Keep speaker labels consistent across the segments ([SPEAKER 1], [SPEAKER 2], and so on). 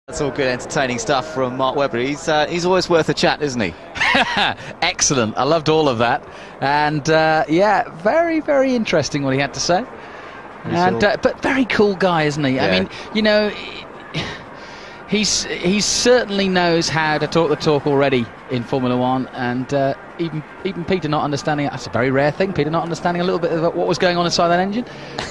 [SPEAKER 1] That's all good, entertaining stuff from Mark Webber. He's always worth a chat, isn't he?
[SPEAKER 2] Excellent. I loved all of that. And, yeah, very, very interesting what he had to say. And but very cool guy, isn't he? Yeah. I mean, you know, he certainly knows how to talk the talk already in Formula One, and even Peter not understanding it. That's a very rare thing, Peter not understanding a little bit of what was going on inside that engine.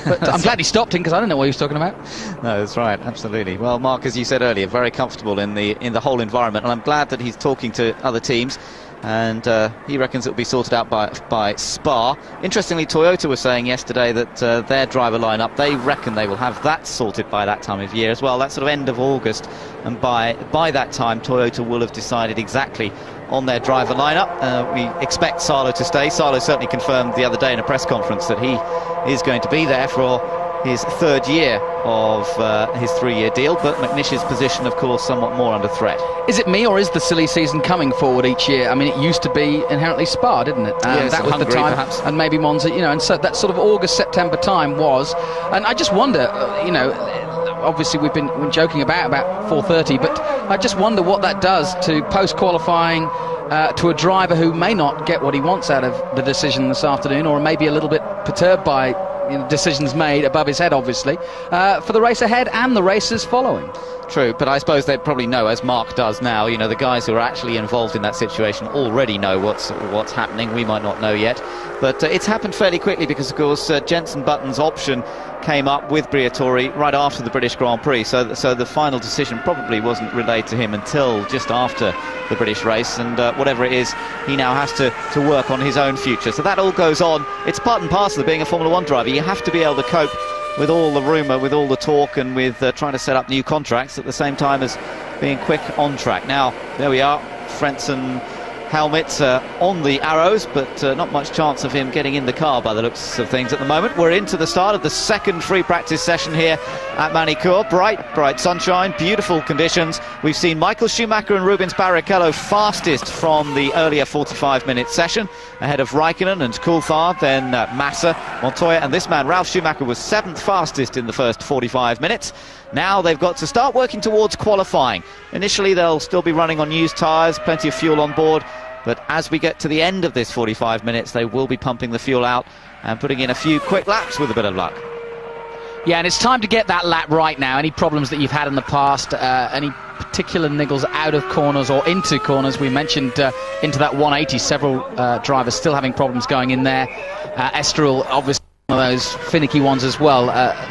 [SPEAKER 2] But I'm glad he stopped him, because I don't know what he was talking about.
[SPEAKER 1] No, that's right, absolutely. Well, Mark, as you said earlier, very comfortable in the whole environment, and I'm glad that he's talking to other teams. And he reckons it'll be sorted out by Spa. Interestingly, Toyota was saying yesterday that their driver lineup, they reckon they will have that sorted by that time of year as well. That's sort of end of August, and by that time Toyota will have decided exactly on their driver lineup. We expect Salo to stay. Salo certainly confirmed the other day in a press conference that he is going to be there for his third year of his 3-year deal, but McNish's position, of course, somewhat more under threat.
[SPEAKER 2] Is it me, or is the silly season coming forward each year? I mean, it used to be inherently Spa, didn't it?
[SPEAKER 1] Yes,
[SPEAKER 2] that was
[SPEAKER 1] Hungary,
[SPEAKER 2] the time,
[SPEAKER 1] perhaps.
[SPEAKER 2] And maybe Monza, you know, and so that sort of August, September time was. And I just wonder, you know, obviously we've been joking about 4:30, but I just wonder what that does to post-qualifying to a driver who may not get what he wants out of the decision this afternoon, or maybe a little bit perturbed by decisions made above his head, obviously, for the race ahead and the races following.
[SPEAKER 1] True, but I suppose they probably know, as Mark does now, you know, the guys who are actually involved in that situation already know what's happening. We might not know yet, but it's happened fairly quickly because, of course, Jenson Button's option came up with Briatore right after the British Grand Prix, so the final decision probably wasn't relayed to him until just after the British race, and whatever it is, he now has to work on his own future. So that all goes on. It's part and parcel of being a Formula One driver. You have to be able to cope with all the rumour, with all the talk, and with trying to set up new contracts at the same time as being quick on track. Now, there we are, Frentzen helmet on the arrows, but not much chance of him getting in the car by the looks of things at the moment. We're into the start of the second free practice session here at Manicourt. Bright sunshine, beautiful conditions. We've seen Michael Schumacher and Rubens Barrichello fastest from the earlier 45-minute session, ahead of Raikkonen and Coulthard, then Massa, Montoya, and this man, Ralf Schumacher, was 7th fastest in the first 45 minutes. Now they've got to start working towards qualifying. Initially they'll still be running on used tyres, plenty of fuel on board, but as we get to the end of this 45 minutes they will be pumping the fuel out and putting in a few quick laps with a bit of luck.
[SPEAKER 2] Yeah, and it's time to get that lap right now. Any problems that you've had in the past, any particular niggles out of corners or into corners, we mentioned into that 180, several drivers still having problems going in there. Estoril, obviously one of those finicky ones as well.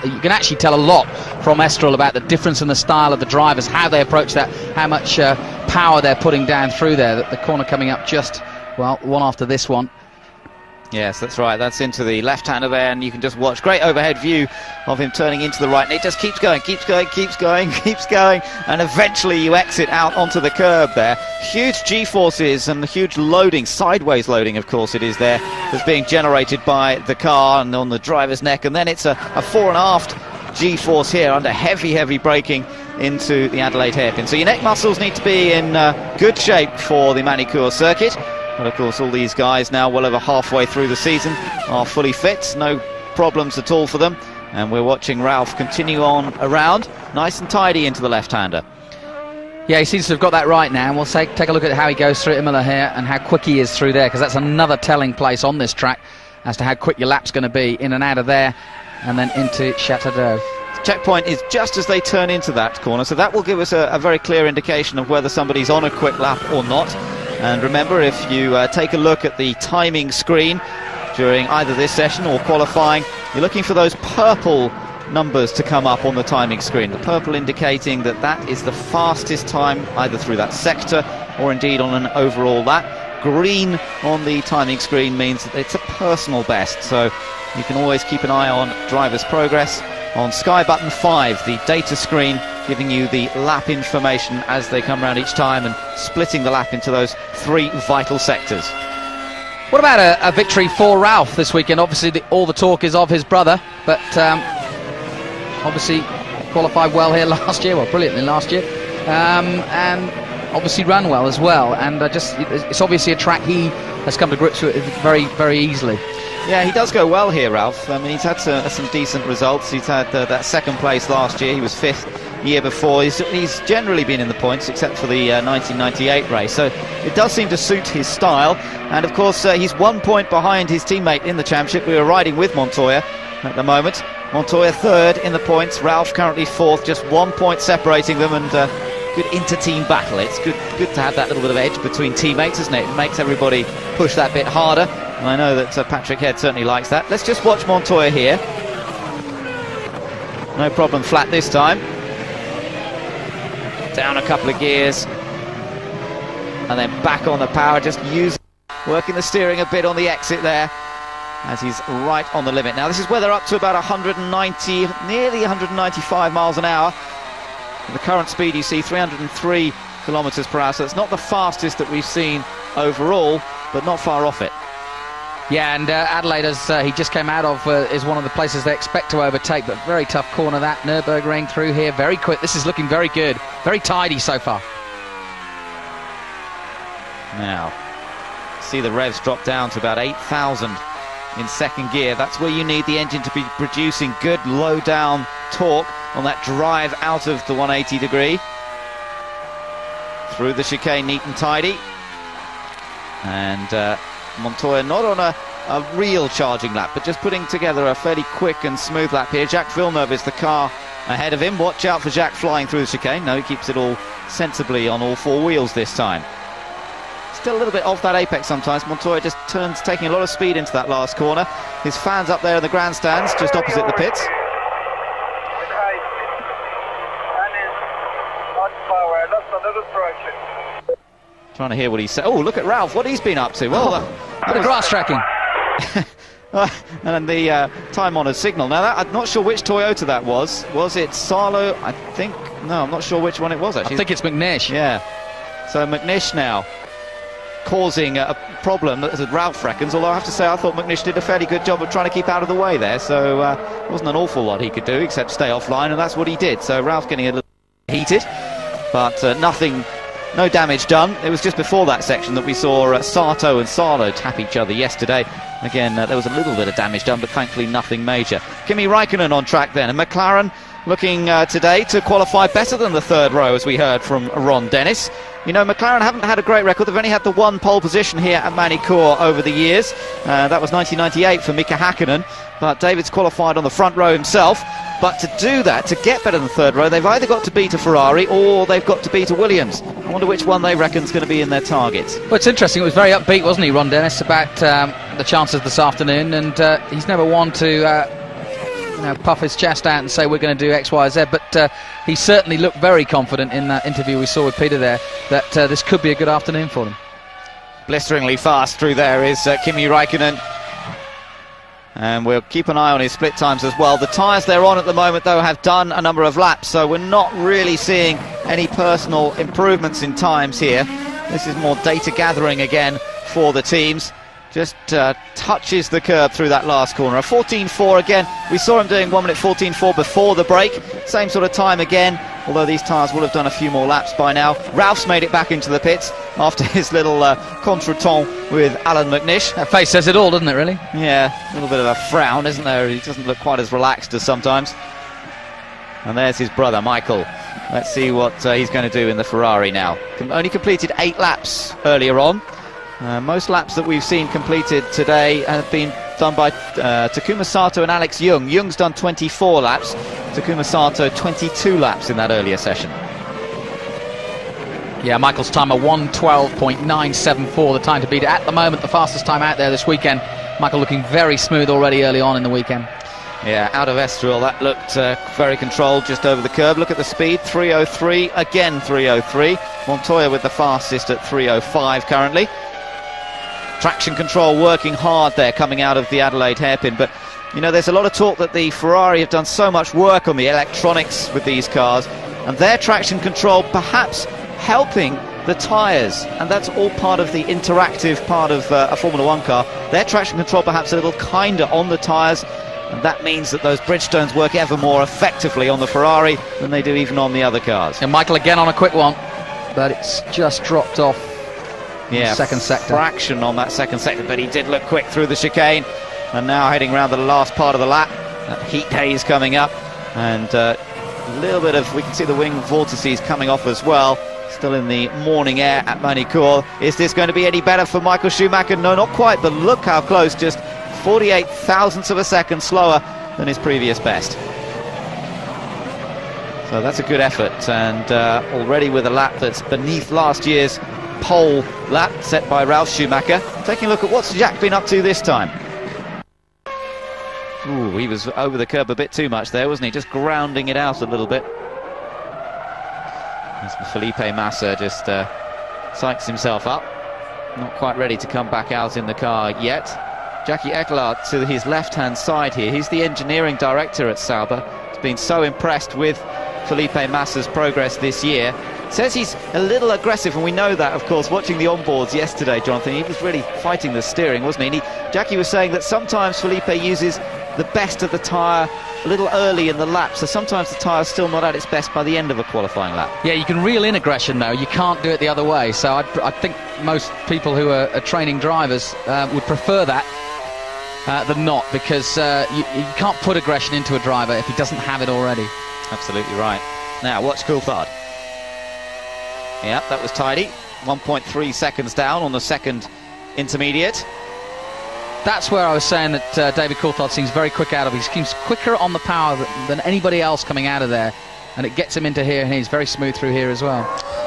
[SPEAKER 2] You can actually tell a lot from Estoril about the difference in the style of the drivers, how they approach that, how much power they're putting down through there. The corner coming up just, well, one after this one.
[SPEAKER 1] Yes, that's right. That's into the left-hander there, and you can just watch. Great overhead view of him turning into the right, and it just keeps going, and eventually you exit out onto the curb there. Huge G-forces and huge loading, sideways loading, of course it is there, that's being generated by the car and on the driver's neck, and then it's a fore and aft G-force here under heavy braking into the Adelaide hairpin. So your neck muscles need to be in good shape for the Manicourt circuit. But of course all these guys now well over halfway through the season are fully fit, no problems at all for them, and we're watching Ralph continue on around nice and tidy into the left-hander.
[SPEAKER 2] Yeah, he seems to have got that right now, and we'll take a look at how he goes through Imola here and how quick he is through there, because that's another telling place on this track as to how quick your lap's going to be in and out of there and then into Châteauroux.
[SPEAKER 1] Checkpoint is just as they turn into that corner, so that will give us a very clear indication of whether somebody's on a quick lap or not. And remember, if you take a look at the timing screen during either this session or qualifying, you're looking for those purple numbers to come up on the timing screen. The purple indicating that that is the fastest time either through that sector or indeed on an overall lap. Green on the timing screen means that it's a personal best, so you can always keep an eye on driver's progress on Sky Button 5, the data screen giving you the lap information as they come around each time and splitting the lap into those 3 vital sectors.
[SPEAKER 2] What about a victory for Ralph this weekend? Obviously all the talk is of his brother, but obviously qualified well here last year, well, brilliantly last year, and obviously ran well as well, and it's obviously a track he has come to grips with very easily.
[SPEAKER 1] Yeah, he does go well here, Ralph. I mean, he's had some decent results. He's had that second place last year. He was 5th year before. He's generally been in the points, except for the 1998 race, so it does seem to suit his style. And of course, he's 1 point behind his teammate in the championship. We were riding with Montoya at the moment. Montoya third in the points, Ralph currently fourth, just 1 point separating them, and good inter-team battle. It's good to have that little bit of edge between teammates, isn't it? It makes everybody push that bit harder, and I know that Patrick Head certainly likes that. Let's just watch Montoya here. No problem, flat this time. Down a couple of gears, and then back on the power, just working the steering a bit on the exit there, as he's right on the limit. Now this is where they're up to about 190, nearly 195 miles an hour. The current speed you see 303 kilometers per hour, so it's not the fastest that we've seen overall, but not far off it.
[SPEAKER 2] Yeah, and Adelaide, as he just came out of, is one of the places they expect to overtake, but very tough corner that. Nürburgring through here, very quick. This is looking very good, very tidy so far.
[SPEAKER 1] Now, see the revs drop down to about 8,000 in second gear. That's where you need the engine to be producing good low down torque on that drive out of the 180 degree. Through the chicane, neat and tidy. And Montoya not on a real charging lap, but just putting together a fairly quick and smooth lap here. Jacques Villeneuve is the car ahead of him. Watch out for Jacques flying through the chicane. No, he keeps it all sensibly on all four wheels this time. Still a little bit off that apex sometimes. Montoya just taking a lot of speed into that last corner. His fans up there in the grandstands just opposite the pits. Trying to hear what he said. Oh, look at Ralph, what he's been up to. Well,
[SPEAKER 2] the grass tracking.
[SPEAKER 1] And the time-honoured signal. Now, I'm not sure which Toyota that was. Was it Salo? I think. No, I'm not sure which one it was, actually.
[SPEAKER 2] I think it's McNish.
[SPEAKER 1] Yeah. So McNish now causing a problem, as Ralph reckons, although I have to say I thought McNish did a fairly good job of trying to keep out of the way there, so there wasn't an awful lot he could do except stay offline, and that's what he did. So Ralph getting a little heated, but no damage done. It was just before that section that we saw Sato and Salo tap each other yesterday. Again, there was a little bit of damage done, but thankfully nothing major. Kimi Raikkonen on track then, and McLaren looking today to qualify better than the third row, as we heard from Ron Dennis. You know, McLaren haven't had a great record. They've only had the one pole position here at Manicourt over the years. That was 1998 for Mika Hakkinen, but David's qualified on the front row himself. But to do that, to get better than third row, they've either got to beat a Ferrari or they've got to beat a Williams. I wonder which one they reckon is going to be in their targets.
[SPEAKER 2] Well, it's interesting. It was very upbeat, wasn't he, Ron Dennis, about the chances this afternoon, and he's never one to puff his chest out and say we're going to do X, Y, Z, but he certainly looked very confident in that interview we saw with Peter there that this could be a good afternoon for them.
[SPEAKER 1] Blisteringly fast through there is Kimi Raikkonen, and we'll keep an eye on his split times as well. The tyres they're on at the moment, though, have done a number of laps, so we're not really seeing any personal improvements in times here. This is more data gathering again for the teams. Just touches the curb through that last corner. A 14.4 again. We saw him doing 1 minute 14.4 before the break. Same sort of time again, although these tyres will have done a few more laps by now. Ralph's made it back into the pits after his little contretemps with Alan McNish.
[SPEAKER 2] That face says it all, doesn't it, really?
[SPEAKER 1] Yeah, a little bit of a frown, isn't there? He doesn't look quite as relaxed as sometimes. And there's his brother, Michael. Let's see what he's going to do in the Ferrari now. Only completed 8 laps earlier on. Most laps that we've seen completed today have been done by Takuma Sato and Alex Young. Young's done 24 laps, Takuma Sato 22 laps in that earlier session.
[SPEAKER 2] Yeah, Michael's time a 1:12.974, the time to beat it. At the moment, the fastest time out there this weekend. Michael looking very smooth already early on in the weekend.
[SPEAKER 1] Yeah, out of Estoril, that looked very controlled just over the curb. Look at the speed, 3:03, again 3:03. Montoya with the fastest at 3:05 currently. Traction control working hard there coming out of the Adelaide hairpin, but you know, there's a lot of talk that the Ferrari have done so much work on the electronics with these cars, and their traction control perhaps helping the tyres, and that's all part of the interactive part of a Formula 1 car. Their traction control perhaps a little kinder on the tyres, and that means that those Bridgestones work ever more effectively on the Ferrari than they do even on the other cars.
[SPEAKER 2] And Michael again on a quick one, but it's just dropped off.
[SPEAKER 1] Yeah,
[SPEAKER 2] second sector.
[SPEAKER 1] Fraction on that second sector, but he did look quick through the chicane, and now heading around the last part of the lap. That heat haze coming up, and A little bit of, we can see the wing vortices coming off as well. Still in the morning air at Manicourt. Is this going to be any better for Michael Schumacher? No, not quite, but look how close, just 48 thousandths of a second slower than his previous best. So that's a good effort, and already with a lap that's beneath last year's pole lap set by Ralf Schumacher. Taking a look at what's Jack been up to this time. Ooh, he was over the curb a bit too much there, wasn't he? Just grounding it out a little bit. As Felipe Massa just psychs himself up. Not quite ready to come back out in the car yet. Jackie Eckelard to his left-hand side here. He's the engineering director at Sauber. He's been so impressed with Felipe Massa's progress this year. Says he's a little aggressive, and we know that, of course, watching the onboards yesterday, Jonathan. He was really fighting the steering, wasn't he? Jackie was saying that sometimes Felipe uses the best of the tyre a little early in the lap, so sometimes the tyre's still not at its best by the end of a qualifying lap. Yeah, you can reel in aggression though, you can't do it the other way, so I think most people who are training drivers would prefer that than not, because you can't put aggression into a driver if he doesn't have it already. Absolutely right. Now watch Coulthard. Yeah, that was tidy. 1.3 seconds down on the second intermediate. That's where I was saying that David Coulthard seems very quick out of it. He seems quicker on the power than anybody else coming out of there, and it gets him into here, and he's very smooth through here as well.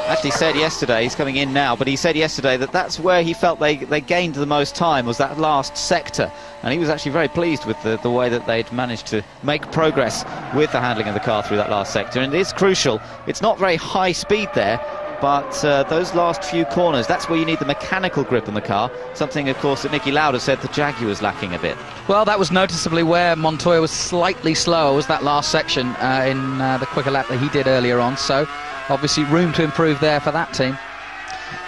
[SPEAKER 1] Actually said yesterday, he's coming in now, but he said yesterday that that's where he felt they gained the most time, was that last sector, and he was actually very pleased with the way that they'd managed to make progress with the handling of the car through that last sector. And it is crucial. It's not very high speed there, but those last few corners, that's where you need the mechanical grip in the car, something of course that Niki Lauda said the Jaguar was lacking a bit. Well, that was noticeably where Montoya was slightly slower, was that last section in the quicker lap that he did earlier on, so obviously room to improve there for that team.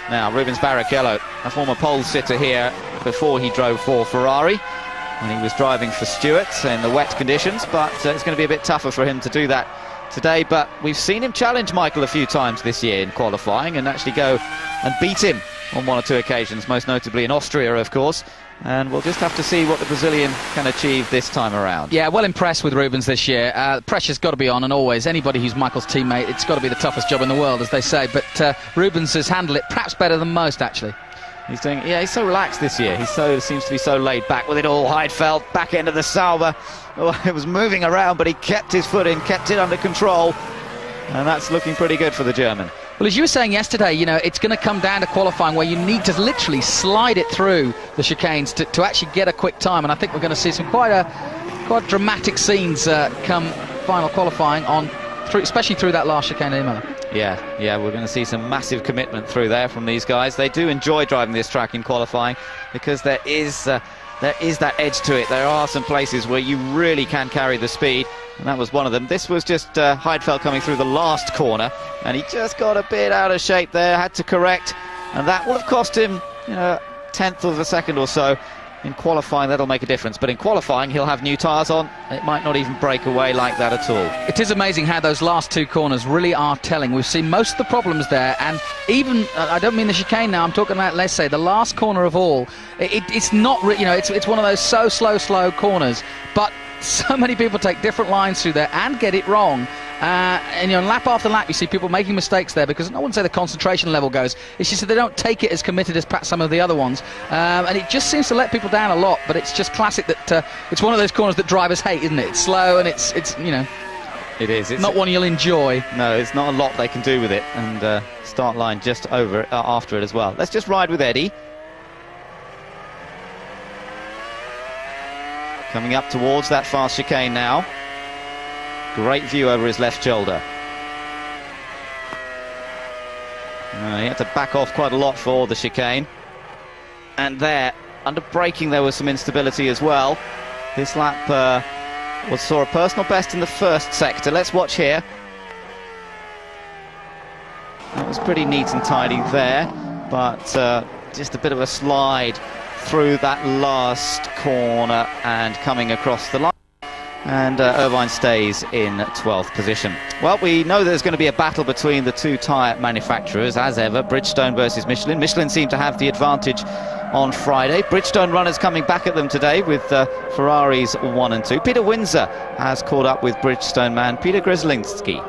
[SPEAKER 1] Now Rubens Barrichello, a former pole sitter here before he drove for Ferrari when he was driving for Stewart in the wet conditions, but it's going to be a bit tougher for him to do that today. But we've seen him challenge Michael a few times this year in qualifying and actually go and beat him on one or two occasions, most notably in Austria, of course. And we'll just have to see what the Brazilian can achieve this time around. Yeah, well impressed with Rubens this year. Pressure's got to be on, and always. Anybody who's Michael's teammate, it's got to be the toughest job in the world, as they say. But Rubens has handled it perhaps better than most, actually. He's doing, yeah, he's so relaxed this year. He seems to be so laid back with it all. Heidfeld, back end of the Sauber. Oh, it was moving around, but he kept his foot in, kept it under control. And that's looking pretty good for the German. Well, as you were saying yesterday, you know, it's going to come down to qualifying where you need to literally slide it through the chicanes to actually get a quick time. And I think we're going to see some quite dramatic scenes come final qualifying especially through that last chicane in Imola. Yeah, we're going to see some massive commitment through there from these guys. They do enjoy driving this track in qualifying because there is that edge to it. There are some places where you really can carry the speed, and that was one of them. This was just Heidfeld coming through the last corner, and he just got a bit out of shape there, had to correct, and that will have cost him, you know, a tenth of a second or so. In qualifying, that'll make a difference, but in qualifying he'll have new tyres on. It might not even break away like that at all. It is amazing how those last two corners really are telling. We've seen most of the problems there, and even I don't mean the chicane now, I'm talking about, let's say, the last corner of all. It's not, you know, it's one of those so slow corners, but so many people take different lines through there and get it wrong. And, you know, lap after lap you see people making mistakes there, because I wouldn't say the concentration level goes, it's just that they don't take it as committed as perhaps some of the other ones, and it just seems to let people down a lot. But it's just classic that it's one of those corners that drivers hate, isn't it? It's slow, and it's you know, it is. It's not one you'll enjoy. No, it's not a lot they can do with it, and start line just over it, after it as well. Let's just ride with Eddie. Coming up towards that fast chicane now. Great view over his left shoulder. He had to back off quite a lot for the chicane. And there, under braking, there was some instability as well. This lap saw a personal best in the first sector. Let's watch here. That was pretty neat and tidy there, but just a bit of a slide through that last corner and coming across the line. And Irvine stays in 12th position. Well, we know there's going to be a battle between the two tyre manufacturers, as ever. Bridgestone versus Michelin. Michelin seem to have the advantage on Friday. Bridgestone runners coming back at them today with Ferraris 1 and 2. Peter Windsor has caught up with Bridgestone man Peter Grzelinski.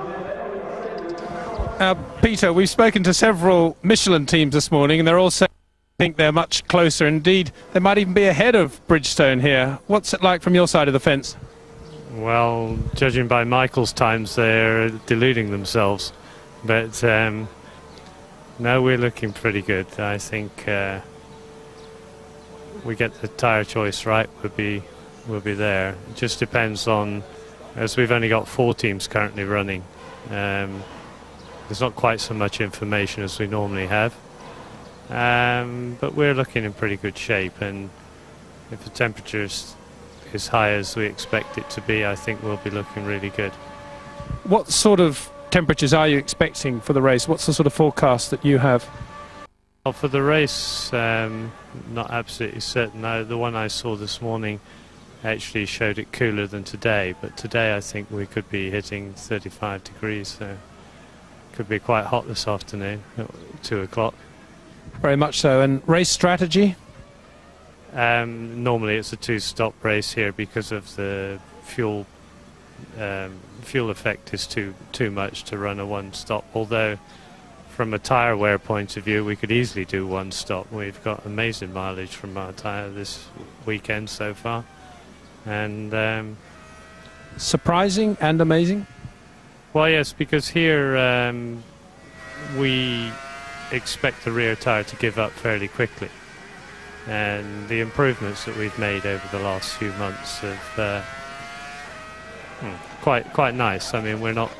[SPEAKER 3] Peter, we've spoken to several Michelin teams this morning, and they're all saying they think they're much closer. Indeed, they might even be ahead of Bridgestone here. What's it like from your side of the fence?
[SPEAKER 4] Well, judging by Michael's times, they're deluding themselves. But no, we're looking pretty good. I think we get the tyre choice right, we'll be there. It just depends on, as we've only got 4 teams currently running. There's not quite so much information as we normally have, but we're looking in pretty good shape, and if the temperature is as high as we expect it to be, I think we'll be looking really good.
[SPEAKER 3] What sort of temperatures are you expecting for the race? What's the sort of forecast that you have?
[SPEAKER 4] Well, for the race, not absolutely certain. The one I saw this morning actually showed it cooler than today, but today I think we could be hitting 35 degrees, so could be quite hot this afternoon at 2 o'clock.
[SPEAKER 3] Very much so. And race strategy?
[SPEAKER 4] Normally it's a 2-stop race here because of the fuel effect is too much to run a 1-stop, although from a tyre wear point of view we could easily do 1 stop. We've got amazing mileage from our tyre this weekend so far, and
[SPEAKER 3] surprising and amazing?
[SPEAKER 4] Well, yes, because here we expect the rear tyre to give up fairly quickly, and the improvements that we've made over the last few months have quite nice. I mean, we're not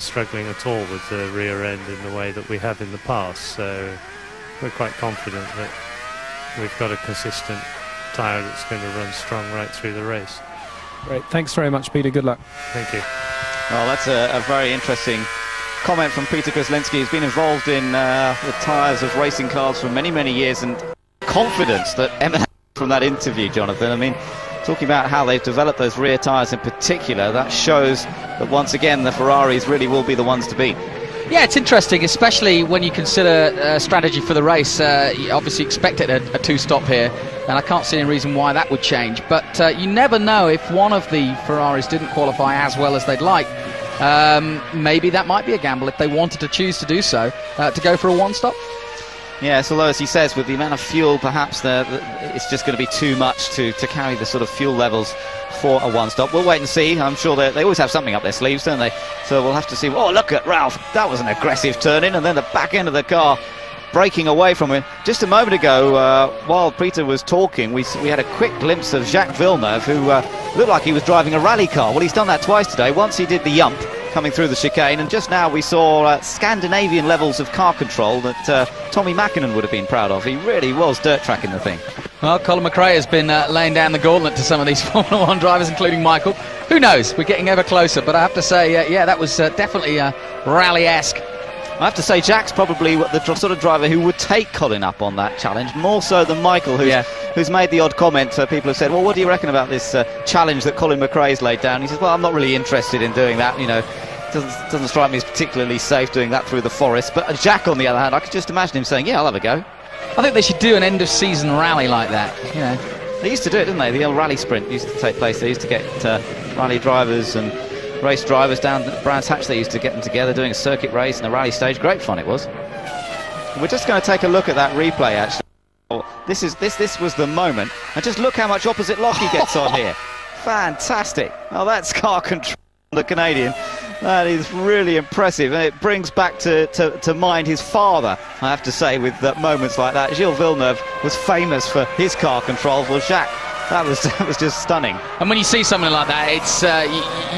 [SPEAKER 4] struggling at all with the rear end in the way that we have in the past, so we're quite confident that we've got a consistent tyre that's going to run strong right through the race.
[SPEAKER 3] Great, thanks very much, Peter. Good luck.
[SPEAKER 4] Thank you.
[SPEAKER 1] Well, that's a very interesting comment from Peter Grzelinski. He's been involved in the tyres of racing cars for many years, and confidence that emanates from that interview, Jonathan. I mean, talking about how they've developed those rear tyres in particular, that shows that once again the Ferraris really will be the ones to beat.
[SPEAKER 2] Yeah, it's interesting, especially when you consider strategy for the race. You obviously expected a 2-stop here, and I can't see any reason why that would change. But you never know if one of the Ferraris didn't qualify as well as they'd like. Maybe that might be a gamble if they wanted to choose to do so, to go for a 1-stop.
[SPEAKER 1] Yes, although as he says, with the amount of fuel, perhaps it's just going to be too much to carry the sort of fuel levels for a 1-stop. We'll wait and see. I'm sure they always have something up their sleeves, don't they? So we'll have to see. Oh, look at Ralph. That was an aggressive turn in, and then the back end of the car breaking away from him. Just a moment ago, while Peter was talking, we had a quick glimpse of Jacques Villeneuve, who looked like he was driving a rally car. Well, he's done that twice today. Once he did the yump coming through the chicane, and just now we saw Scandinavian levels of car control that Tommy Mäkinen would have been proud of. He really was dirt tracking the thing. Well,
[SPEAKER 2] Colin McRae has been laying down the gauntlet to some of these Formula 1 drivers, including Michael. Who knows? We're getting ever closer, but I have to say, yeah, that was definitely rally-esque.
[SPEAKER 1] I have to say, Jack's probably the sort of driver who would take Colin up on that challenge, more so than Michael, who's made the odd comment. People have said, well, what do you reckon about this challenge that Colin McRae's laid down? He says, well, I'm not really interested in doing that, you know. Doesn't strike me as particularly safe doing that through the forest. But Jack, on the other hand, I could just imagine him saying, yeah, I'll have a go.
[SPEAKER 2] I think they should do an end-of-season rally like that, you know.
[SPEAKER 1] They used to do it, didn't they? The old rally sprint used to take place. They used to get rally drivers and race drivers down at Brands Hatch. They used to get them together doing a circuit race and a rally stage. Great fun it was. We're just going to take a look at that replay, actually. This was the moment. And just look how much opposite lock he gets on here. Fantastic. Oh, that's car control on the Canadian. That is really impressive, and it brings back to mind his father, I have to say, with moments like that. Gilles Villeneuve was famous for his car control. Well, Jacques, that was just stunning.
[SPEAKER 2] And when you see something like that, it's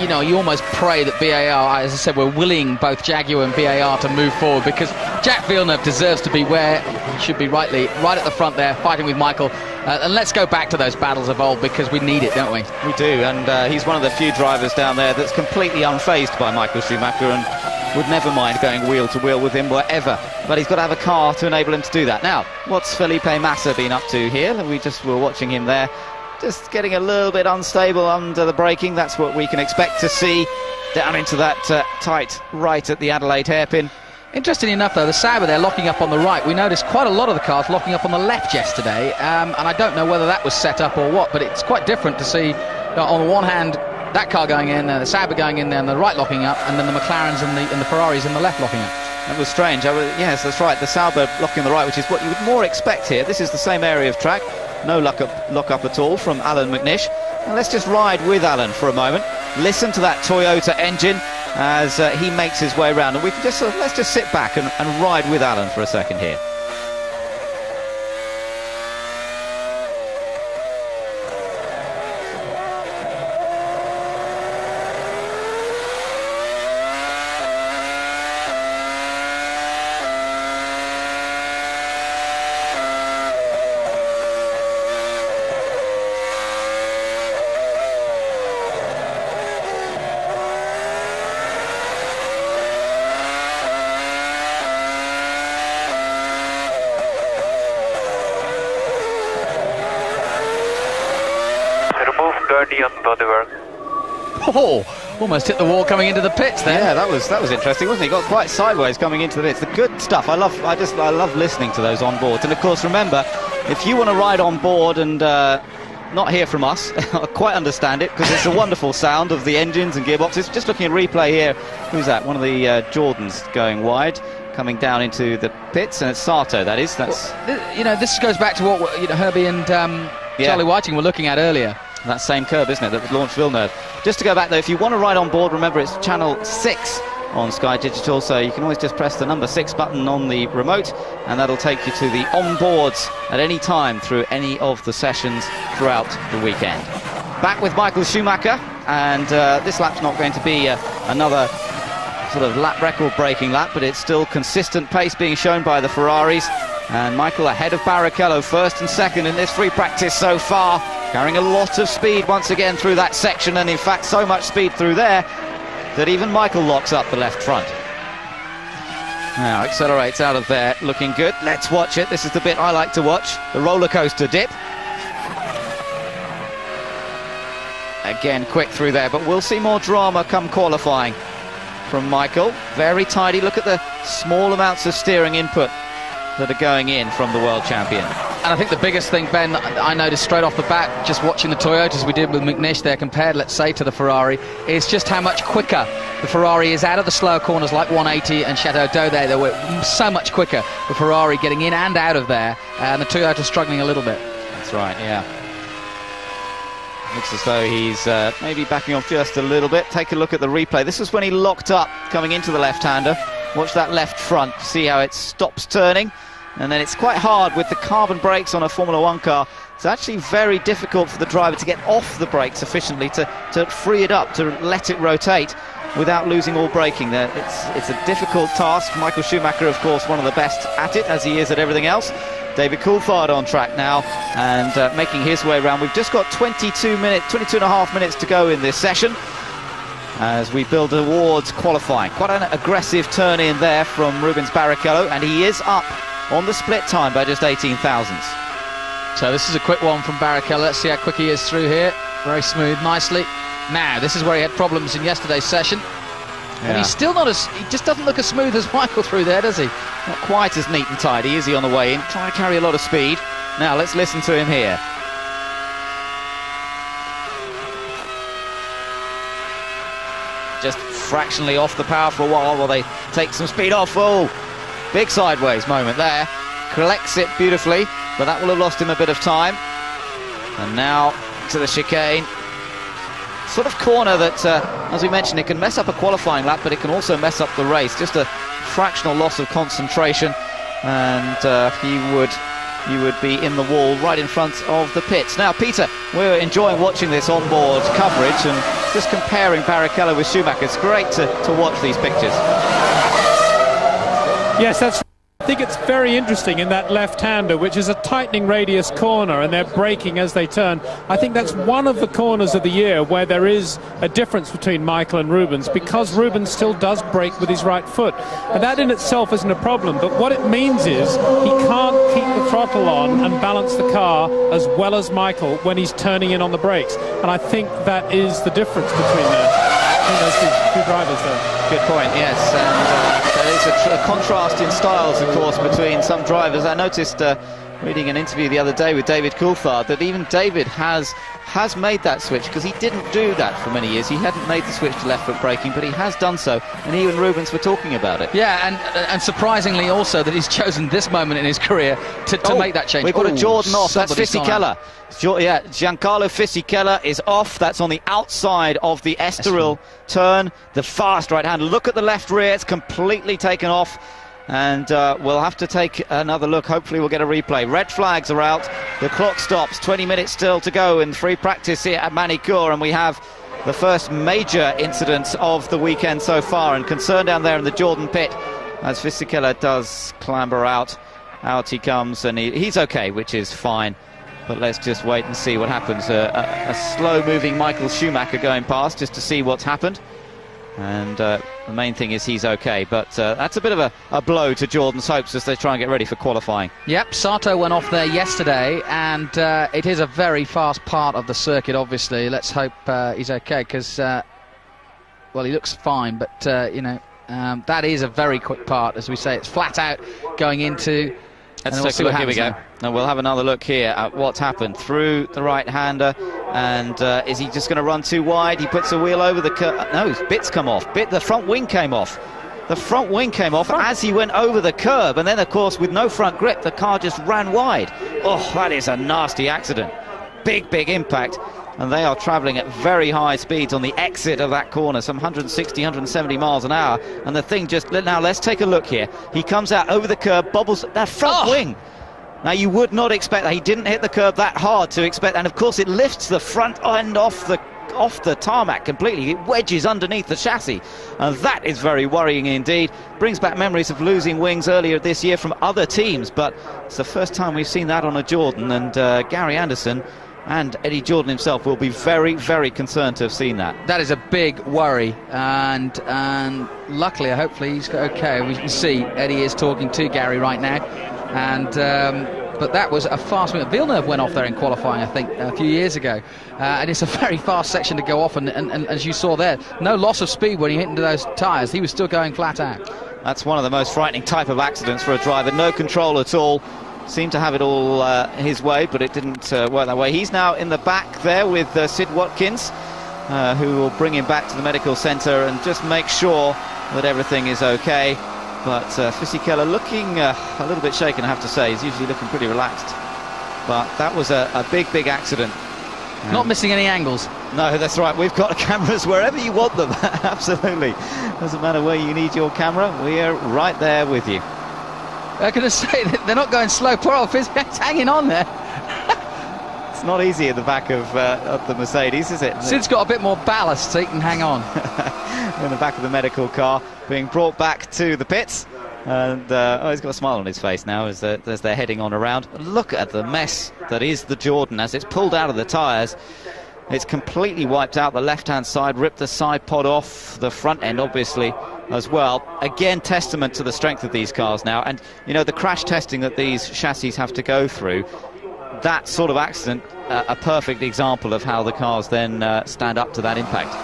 [SPEAKER 2] you know, you almost pray that BAR, as I said, we're willing both Jaguar and BAR to move forward, because Jacques Villeneuve deserves to be where he should be, right at the front there, fighting with Michael. And let's go back to those battles of old, because we need it, don't we?
[SPEAKER 1] We do, and he's one of the few drivers down there that's completely unfazed by Michael Schumacher and would never mind going wheel to wheel with him wherever. But he's got to have a car to enable him to do that. Now, what's Felipe Massa been up to here? We were watching him there, just getting a little bit unstable under the braking. That's what we can expect to see down into that tight right at the Adelaide hairpin.
[SPEAKER 2] Interestingly enough, though, the Sauber, they're locking up on the right. We noticed quite a lot of the cars locking up on the left yesterday, and I don't know whether that was set up or what, but it's quite different to see, on the one hand, that car going in, the Sauber going in there, and the right locking up, and then the McLarens and the Ferraris in the left locking up.
[SPEAKER 1] That was strange. Yes, that's right. The Sauber locking the right, which is what you would more expect here. This is the same area of track. No lock up at all from Alan McNish. And let's just ride with Alan for a moment. Listen to that Toyota engine as he makes his way around. And we can just let's just sit back and ride with Alan for a second here.
[SPEAKER 5] On bodywork.
[SPEAKER 2] Oh, almost hit the wall coming into the pits there.
[SPEAKER 1] Yeah, that was interesting, wasn't it? He got quite sideways coming into the pits. The good stuff. I love listening to those on boards. And of course, remember, if you want to ride on board and not hear from us, I quite understand it, because it's a wonderful sound of the engines and gearboxes. Just looking at replay here, who's that? One of the Jordans going wide, coming down into the pits, and it's Sato. That is. That's
[SPEAKER 2] this goes back to what Herbie and Charlie Whiting were looking at earlier.
[SPEAKER 1] That same curb, isn't it, that launched Villeneuve. Just to go back, though, if you want to ride on board, remember it's channel 6 on Sky Digital, so you can always just press the number 6 button on the remote, and that'll take you to the on-boards at any time through any of the sessions throughout the weekend. Back with Michael Schumacher, and this lap's not going to be another sort of lap record-breaking lap, but it's still consistent pace being shown by the Ferraris, and Michael ahead of Barrichello, first and second in this free practice so far, carrying a lot of speed once again through that section, and in fact so much speed through there that even Michael locks up the left front. Now accelerates out of there, looking good. Let's watch it. This is the bit I like to watch, the roller coaster dip. Again quick through there, but we'll see more drama come qualifying from Michael. Very tidy. Look at the small amounts of steering input that are going in from the world champion.
[SPEAKER 2] And I think the biggest thing, Ben, I noticed straight off the bat, just watching the Toyotas we did with McNish there compared, let's say, to the Ferrari, is just how much quicker the Ferrari is out of the slower corners like 180 and Chateau d'Eau there. They were so much quicker, the Ferrari getting in and out of there, and the Toyota struggling a little bit.
[SPEAKER 1] That's right, yeah. Looks as though he's maybe backing off just a little bit. Take a look at the replay. This is when he locked up coming into the left-hander. Watch that left front, see how it stops turning. And then it's quite hard with the carbon brakes on a Formula 1 car. It's actually very difficult for the driver to get off the brakes efficiently, to free it up, to let it rotate without losing all braking there. It's a difficult task. Michael Schumacher, of course, one of the best at it, as he is at everything else. David Coulthard on track now and making his way around. We've just got 22 and a half minutes to go in this session as we build towards qualifying. Quite an aggressive turn in there from Rubens Barrichello, and he is up on the split time by just 18 thousandths.
[SPEAKER 2] So this is a quick one from Barrichello. Let's see how quick he is through here. Very smooth, nicely. Now, this is where he had problems in yesterday's session. Yeah. And he's still not he just doesn't look as smooth as Michael through there, does he?
[SPEAKER 1] Not quite as neat and tidy, is he, on the way in? Trying to carry a lot of speed. Now, let's listen to him here. Just fractionally off the power for a while they take some speed off. Oh, big sideways moment there. Collects it beautifully, but that will have lost him a bit of time. And now to the chicane. Sort of corner that, as we mentioned, it can mess up a qualifying lap, but it can also mess up the race. Just a fractional loss of concentration, and he would be in the wall right in front of the pits. Now, Peter, we're enjoying watching this onboard coverage and just comparing Barrichello with Schumacher. It's great to watch these pictures.
[SPEAKER 3] Yes, I think it's very interesting in that left-hander, which is a tightening radius corner, and they're braking as they turn. I think that's one of the corners of the year where there is a difference between Michael and Rubens, because Rubens still does brake with his right foot. And that in itself isn't a problem, but what it means is he can't keep the throttle on and balance the car as well as Michael when he's turning in on the brakes. And I think that is the difference between those two drivers there.
[SPEAKER 1] Good point, yes. And there is a contrast in styles, of course, between some drivers. I noticed reading an interview the other day with David Coulthard that even David has made that switch, because he didn't do that for many years. He hadn't made the switch to left foot braking, but he has done so, and he and Rubens were talking about it.
[SPEAKER 2] Yeah, and surprisingly also that he's chosen this moment in his career to make that change.
[SPEAKER 1] We've got a Jordan off. That's Fisichella. Yeah, Giancarlo Fisichella is off. That's on the outside of the Estoril turn. The fast right-hander. Look at the left rear. It's completely taken off. And we'll have to take another look. Hopefully we'll get a replay. Red flags are out. The clock stops. 20 minutes still to go in free practice here at Manicourt, and we have the first major incident of the weekend so far, and concern down there in the Jordan pit as Fisichella does clamber out. Out he comes, and he's okay, which is fine. But let's just wait and see what happens. A slow-moving Michael Schumacher going past just to see what's happened. And the main thing is he's okay, but that's a bit of a blow to Jordan's hopes as they try and get ready for qualifying.
[SPEAKER 2] Yep, Sato went off there yesterday, and it is a very fast part of the circuit, obviously. Let's hope he's okay, because, well, he looks fine, but, that is a very quick part. As we say, it's flat out going into...
[SPEAKER 1] Let's take a look. Here we go. And we'll have another look here at what's happened through the right-hander. And is he just going to run too wide? He puts a wheel over the curb. No, bits come off. The front wing came off. The front wing came off as he went over the curb. And then, of course, with no front grip, the car just ran wide. Oh, that is a nasty accident. Big impact. And they are travelling at very high speeds on the exit of that corner, some 160, 170 miles an hour. And the thing just... Now, let's take a look here. He comes out over the curb, bobbles that front wing. Now, you would not expect that. He didn't hit the curb that hard to expect. And, of course, it lifts the front end off the tarmac completely. It wedges underneath the chassis. And that is very worrying indeed. Brings back memories of losing wings earlier this year from other teams. But it's the first time we've seen that on a Jordan. And Gary Anderson... and Eddie Jordan himself will be very, very concerned to have seen that. That is a big worry, and luckily, hopefully, he's okay. We can see Eddie is talking to Gary right now, and but that was a fast move. Villeneuve went off there in qualifying, I think, a few years ago, and it's a very fast section to go off, and as you saw there, no loss of speed when he hit into those tyres. He was still going flat out. That's one of the most frightening type of accidents for a driver. No control at all. Seemed to have it all his way, but it didn't work that way. He's now in the back there with Sid Watkins, who will bring him back to the medical centre and just make sure that everything is okay. But Fisichella looking a little bit shaken, I have to say. He's usually looking pretty relaxed. But that was a big accident. Not missing any angles. No, that's right. We've got cameras wherever you want them. Absolutely. Doesn't matter where you need your camera. We are right there with you. I'm going to say that they're not going slow. Poor old Fizz, he's hanging on there. It's not easy at the back of the Mercedes, is it? Sid's got a bit more ballast so he can hang on. In the back of the medical car, being brought back to the pits. And he's got a smile on his face now as they're heading on around. Look at the mess that is the Jordan as it's pulled out of the tyres. It's completely wiped out the left-hand side, ripped the side pod off, the front end obviously as well. Again, testament to the strength of these cars now. And, you know, the crash testing that these chassis have to go through, that sort of accident, a perfect example of how the cars then stand up to that impact.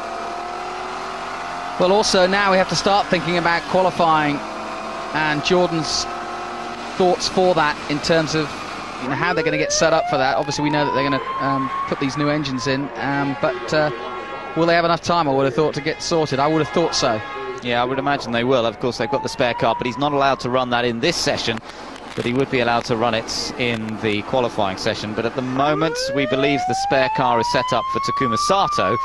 [SPEAKER 1] Well, also now we have to start thinking about qualifying and Jordan's thoughts for that in terms of how they're going to get set up for that. Obviously, we know that they're going to put these new engines in, but will they have enough time, I would have thought, to get sorted? I would have thought so. Yeah, I would imagine they will. Of course, they've got the spare car, but he's not allowed to run that in this session, but he would be allowed to run it in the qualifying session. But at the moment, we believe the spare car is set up for Takuma Sato,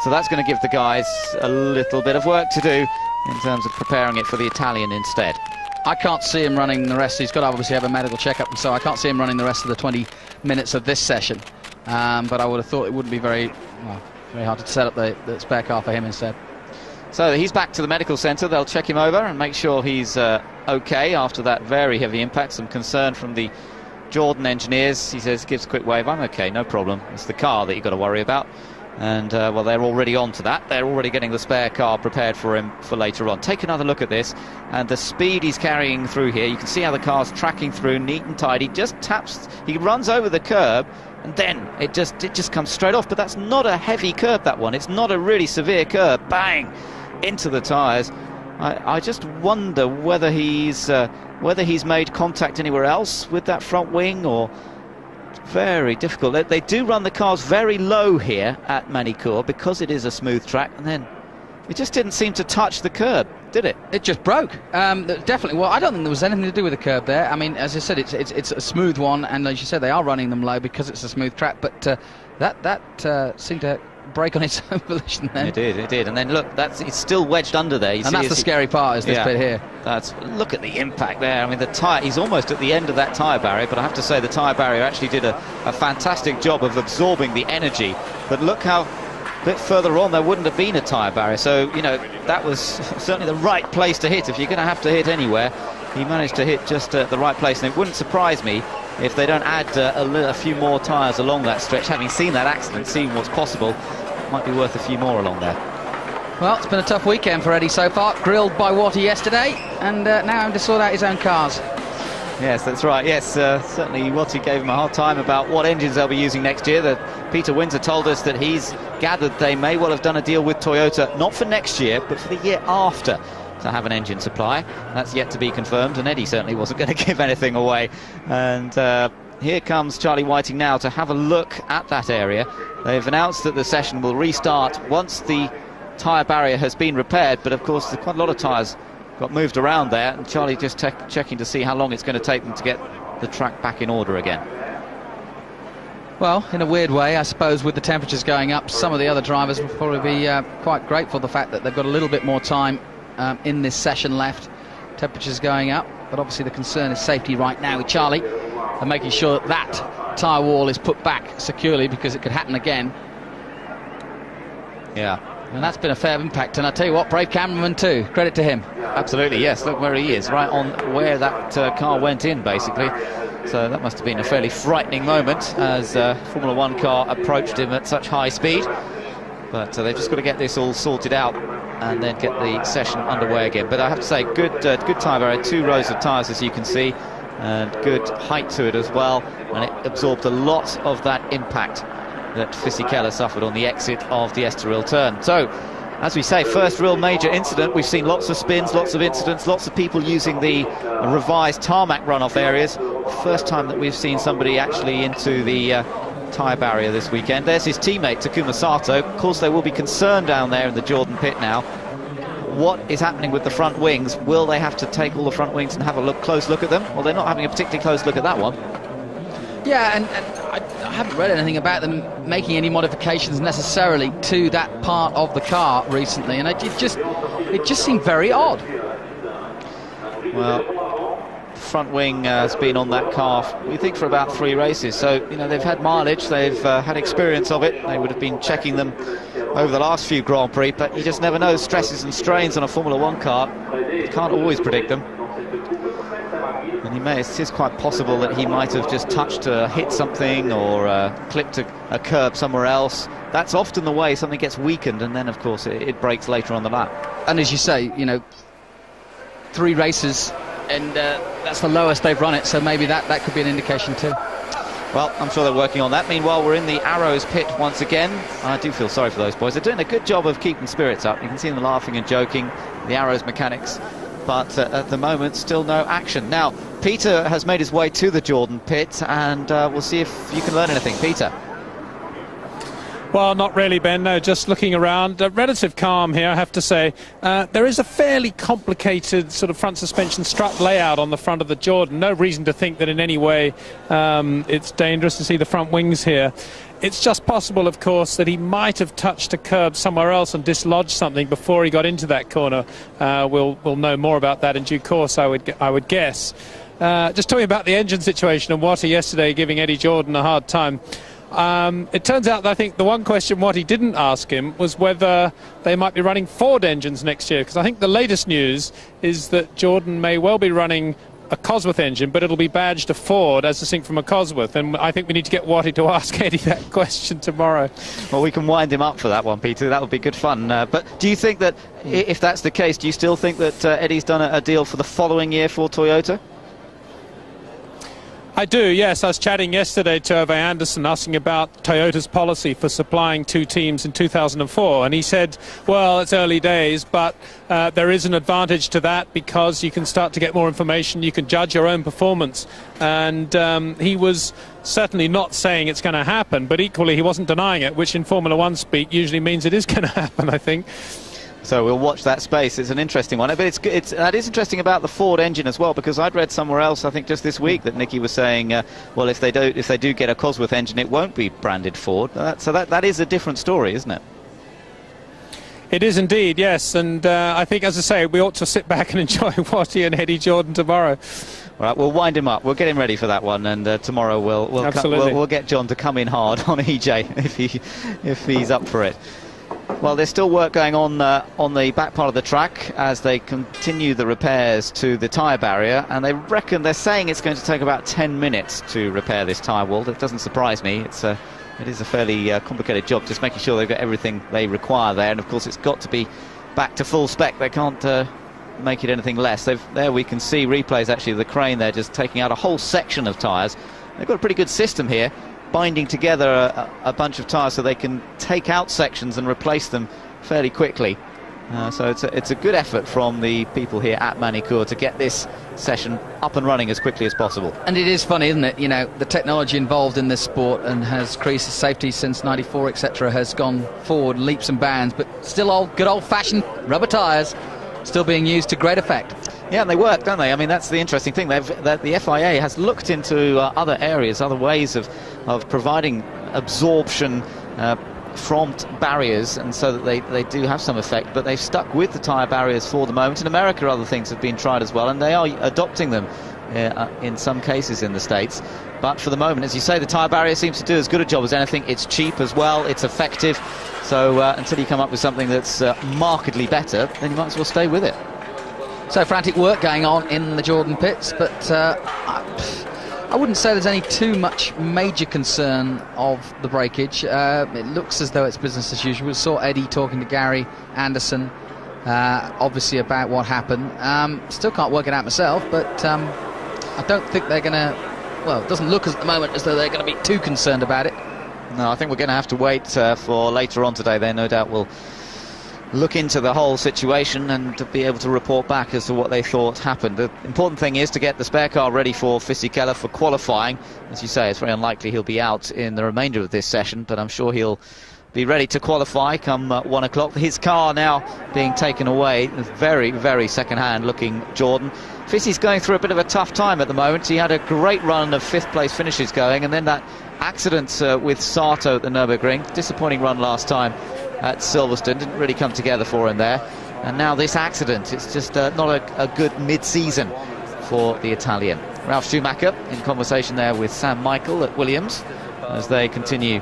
[SPEAKER 1] so that's going to give the guys a little bit of work to do in terms of preparing it for the Italian instead. I can't see him running the rest. He's got to obviously have a medical checkup, and so I can't see him running the rest of the 20 minutes of this session. But I would have thought it wouldn't be very hard to set up the spare car for him instead. So he's back to the medical centre. They'll check him over and make sure he's okay after that very heavy impact. Some concern from the Jordan engineers. He says, gives a quick wave. I'm okay, no problem. It's the car that you've got to worry about. And, well, they're already on to that. They're already getting the spare car prepared for him for later on. Take another look at this. And the speed he's carrying through here. You can see how the car's tracking through, neat and tidy. Just taps, he runs over the curb, and then it just comes straight off. But that's not a heavy curb, that one. It's not a really severe curb. Bang! Into the tyres. I just wonder whether he's made contact anywhere else with that front wing, or very difficult. They do run the cars very low here at Manicourt because it is a smooth track, and then it just didn't seem to touch the curb, did it?
[SPEAKER 2] It just broke. Definitely. Well, I don't think there was anything to do with the curb there. I mean, as I said, it's a smooth one, and as you said, they are running them low because it's a smooth track. But that seemed to break on its own volition then.
[SPEAKER 1] It did. And then look, it's still wedged under there.
[SPEAKER 2] And that's the scary part, is this bit here.
[SPEAKER 1] Look at the impact there. I mean, the tyre, he's almost at the end of that tyre barrier, but I have to say the tyre barrier actually did a fantastic job of absorbing the energy. But look how a bit further on there wouldn't have been a tyre barrier. So, you know, that was certainly the right place to hit. If you're going to have to hit anywhere, he managed to hit just at the right place. And it wouldn't surprise me if they don't add a few more tyres along that stretch. Having seen that accident, seeing what's possible, might be worth a few more along there.
[SPEAKER 2] Well, it's been a tough weekend for Eddie so far. Grilled by Watty yesterday, and now having to sort out his own cars.
[SPEAKER 1] Yes, that's right. Yes, certainly Watty gave him a hard time about what engines they'll be using next year. Peter Windsor told us that he's gathered they may well have done a deal with Toyota, not for next year, but for the year after, to have an engine supply. That's yet to be confirmed, and Eddie certainly wasn't going to give anything away. And here comes Charlie Whiting now to have a look at that area. They've announced that the session will restart once the tyre barrier has been repaired, but of course there's quite a lot of tyres got moved around there, and Charlie just checking to see how long it's going to take them to get the track back in order again.
[SPEAKER 2] Well, in a weird way, I suppose, with the temperatures going up, some of the other drivers will probably be quite grateful for the fact that they've got a little bit more time in this session left. Temperatures going up, but obviously the concern is safety right now with Charlie, and making sure that tyre wall is put back securely, because it could happen again.
[SPEAKER 1] Yeah.
[SPEAKER 2] And that's been a fair impact, and I tell you what, brave cameraman too, credit to him.
[SPEAKER 1] Absolutely, yes, look where he is, right on where that car went in, basically. So that must have been a fairly frightening moment as a Formula 1 car approached him at such high speed. But they've just got to get this all sorted out and then get the session underway again. But I have to say, good tyre barrier, 2 rows of tyres, as you can see, and good height to it as well, and it absorbed a lot of that impact that Fisichella suffered on the exit of the Estoril turn. So, as we say, first real major incident. We've seen lots of spins, lots of incidents, lots of people using the revised tarmac runoff areas. First time that we've seen somebody actually into the tyre barrier this weekend. There's his teammate Takuma Sato. Of course, they will be concerned down there in the Jordan pit now. What is happening with the front wings? Will they have to take all the front wings and have a close look at them? Well, they're not having a particularly close look at that one.
[SPEAKER 2] Yeah, and I haven't read anything about them making any modifications necessarily to that part of the car recently, and it just seemed very odd.
[SPEAKER 1] Well, front wing has been on that car, we think, for about 3 races, so you know they've had mileage, they've had experience of it. They would have been checking them over the last few Grand Prix, but you just never know. Stresses and strains on a Formula 1 car, you can't always predict them. And it is quite possible that he might have just touched hit something, or clipped a curb somewhere else. That's often the way something gets weakened, and then of course it breaks later on the lap.
[SPEAKER 2] And as you say, you know, 3 races, and that's the lowest they've run it, so maybe that could be an indication too.
[SPEAKER 1] Well, I'm sure they're working on that. Meanwhile, we're in the Arrows pit once again. I do feel sorry for those boys. They're doing a good job of keeping spirits up. You can see them laughing and joking, the Arrows mechanics. But at the moment, still no action. Now, Peter has made his way to the Jordan pit, and we'll see if you can learn anything. Peter.
[SPEAKER 3] Well, not really, Ben. No, just looking around. Relative calm here, I have to say. There is a fairly complicated sort of front suspension strut layout on the front of the Jordan. No reason to think that in any way it's dangerous to see the front wings here. It's just possible, of course, that he might have touched a curb somewhere else and dislodged something before he got into that corner. We'll know more about that in due course, I would guess. Just talking about the engine situation, and Watty yesterday giving Eddie Jordan a hard time. It turns out that I think the one question Watty didn't ask him was whether they might be running Ford engines next year, because I think the latest news is that Jordan may well be running a Cosworth engine, but it'll be badged a Ford as distinct from a Cosworth, and I think we need to get Watty to ask Eddie that question tomorrow.
[SPEAKER 1] Well, we can wind him up for that one, Peter. That would be good fun. But do you think that, if that's the case, do you still think that Eddie's done a deal for the following year for Toyota?
[SPEAKER 3] I do, yes. I was chatting yesterday to Ove Anderson asking about Toyota's policy for supplying 2 teams in 2004, and he said, well, it's early days, but there is an advantage to that because you can start to get more information, you can judge your own performance. And he was certainly not saying it's going to happen, but equally he wasn't denying it, which in Formula One speak usually means it is going to happen, I think.
[SPEAKER 1] So we'll watch that space. It's an interesting one, but that is interesting about the Ford engine as well, because I'd read somewhere else, I think just this week, that Nicky was saying, well, if they do get a Cosworth engine, it won't be branded Ford. So that is a different story, isn't it?
[SPEAKER 3] It is indeed, yes, and I think, as I say, we ought to sit back and enjoy Watty and Eddie Jordan tomorrow.
[SPEAKER 1] All right, we'll wind him up. We'll get him ready for that one, and tomorrow we'll get John to come in hard on EJ if he's up for it. Well, there's still work going on the back part of the track as they continue the repairs to the tyre barrier, and they're saying it's going to take about 10 minutes to repair this tyre wall. That doesn't surprise me. It is a fairly complicated job, just making sure they've got everything they require there, and of course it's got to be back to full spec. They can't make it anything less. There we can see replays actually of the crane there just taking out a whole section of tyres. They've got a pretty good system here, binding together a bunch of tyres so they can take out sections and replace them fairly quickly. So it's a good effort from the people here at Manicourt to get this session up and running as quickly as possible.
[SPEAKER 2] And it is funny, isn't it? You know, the technology involved in this sport and has increased safety since '94, etc., has gone forward leaps and bounds, but still good old-fashioned rubber tyres still being used to great effect.
[SPEAKER 1] Yeah, and they work, don't they? I mean, that's the interesting thing. The FIA has looked into other areas, other ways of providing absorption from barriers, and so that they do have some effect, but they've stuck with the tyre barriers for the moment. In America, other things have been tried as well, and they are adopting them in some cases in the States. But for the moment, as you say, the tyre barrier seems to do as good a job as anything. It's cheap as well, it's effective, so until you come up with something that's markedly better, then you might as well stay with it.
[SPEAKER 2] So frantic work going on in the Jordan pits, but I wouldn't say there's any too much major concern of the breakage. It looks as though it's business as usual. We saw Eddie talking to Gary Anderson, obviously about what happened. Still can't work it out myself, but I don't think they're going to... Well, it doesn't look at the moment as though they're going to be too concerned about it.
[SPEAKER 1] No, I think we're going to have to wait for later on today. They no doubt will look into the whole situation and to be able to report back as to what they thought happened. The important thing is to get the spare car ready for Fisichella for qualifying. As you say, it's very unlikely he'll be out in the remainder of this session, but I'm sure he'll be ready to qualify come 1 o'clock. His car now being taken away. Very, very second-hand looking Jordan. Fissy's going through a bit of a tough time at the moment. He had a great run of 5th place finishes going, and then that accident with Sato at the Nürburgring. Disappointing run last time at Silverstone, didn't really come together for him there, and now this accident. It's just not a good mid-season for the Italian. Ralf Schumacher in conversation there with Sam Michael at Williams as they continue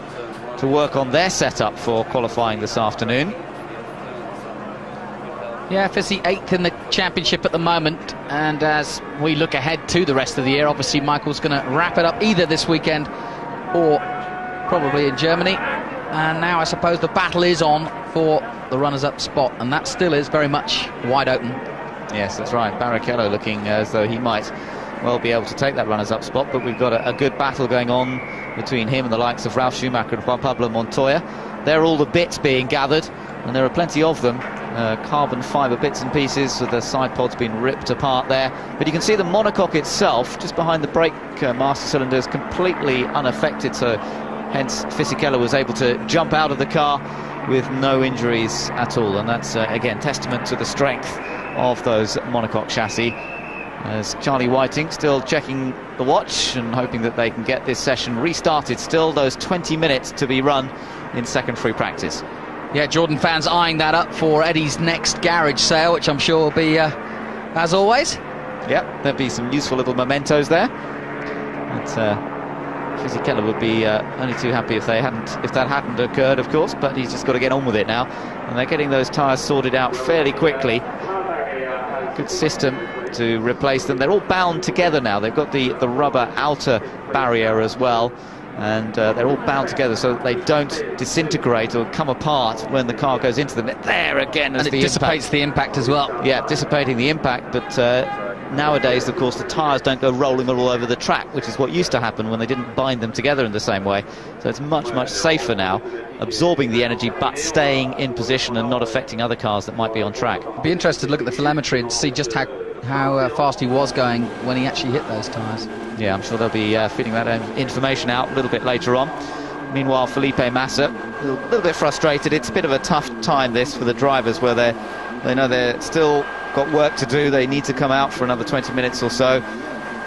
[SPEAKER 1] to work on their setup for qualifying this afternoon.
[SPEAKER 2] Yeah, Fissy 8th in the championship at the moment, and as we look ahead to the rest of the year, obviously Michael's going to wrap it up either this weekend or probably in Germany. And now I suppose the battle is on for the runners-up spot, and that still is very much wide open.
[SPEAKER 1] Yes, that's right. Barrichello looking as though he might well be able to take that runners-up spot, but we've got a good battle going on between him and the likes of Ralf Schumacher and Juan Pablo Montoya. There are all the bits being gathered, and there are plenty of them. Carbon fibre bits and pieces with the side pods being ripped apart there. But you can see the monocoque itself, just behind the brake master cylinders, completely unaffected, so hence Fisichella was able to jump out of the car with no injuries at all, and that's again testament to the strength of those monocoque chassis. As Charlie Whiting still checking the watch and hoping that they can get this session restarted. Still those 20 minutes to be run in second free practice.
[SPEAKER 2] Yeah, Jordan fans eyeing that up for Eddie's next garage sale, which I'm sure will be as always.
[SPEAKER 1] Yep, there'll be some useful little mementos there. But Fisichella would be only too happy if that hadn't occurred, of course, but he's just got to get on with it now, and they're getting those tyres sorted out fairly quickly. Good system to replace them. They're all bound together now. They've got the rubber outer barrier as well, and they're all bound together so that they don't disintegrate or come apart when the car goes into them. There again is
[SPEAKER 2] and it dissipates the impact as well.
[SPEAKER 1] Yeah, dissipating the impact, but nowadays, of course, the tyres don't go rolling all over the track, which is what used to happen when they didn't bind them together in the same way. So it's much, much safer now, absorbing the energy but staying in position and not affecting other cars that might be on track.
[SPEAKER 2] Be interested to look at the telemetry and see just how fast he was going when he actually hit those tyres.
[SPEAKER 1] Yeah, I'm sure they'll be feeding that information out a little bit later on. Meanwhile, Felipe Massa, a little bit frustrated. It's a bit of a tough time, this, for the drivers, where they know they're still got work to do. They need to come out for another 20 minutes or so.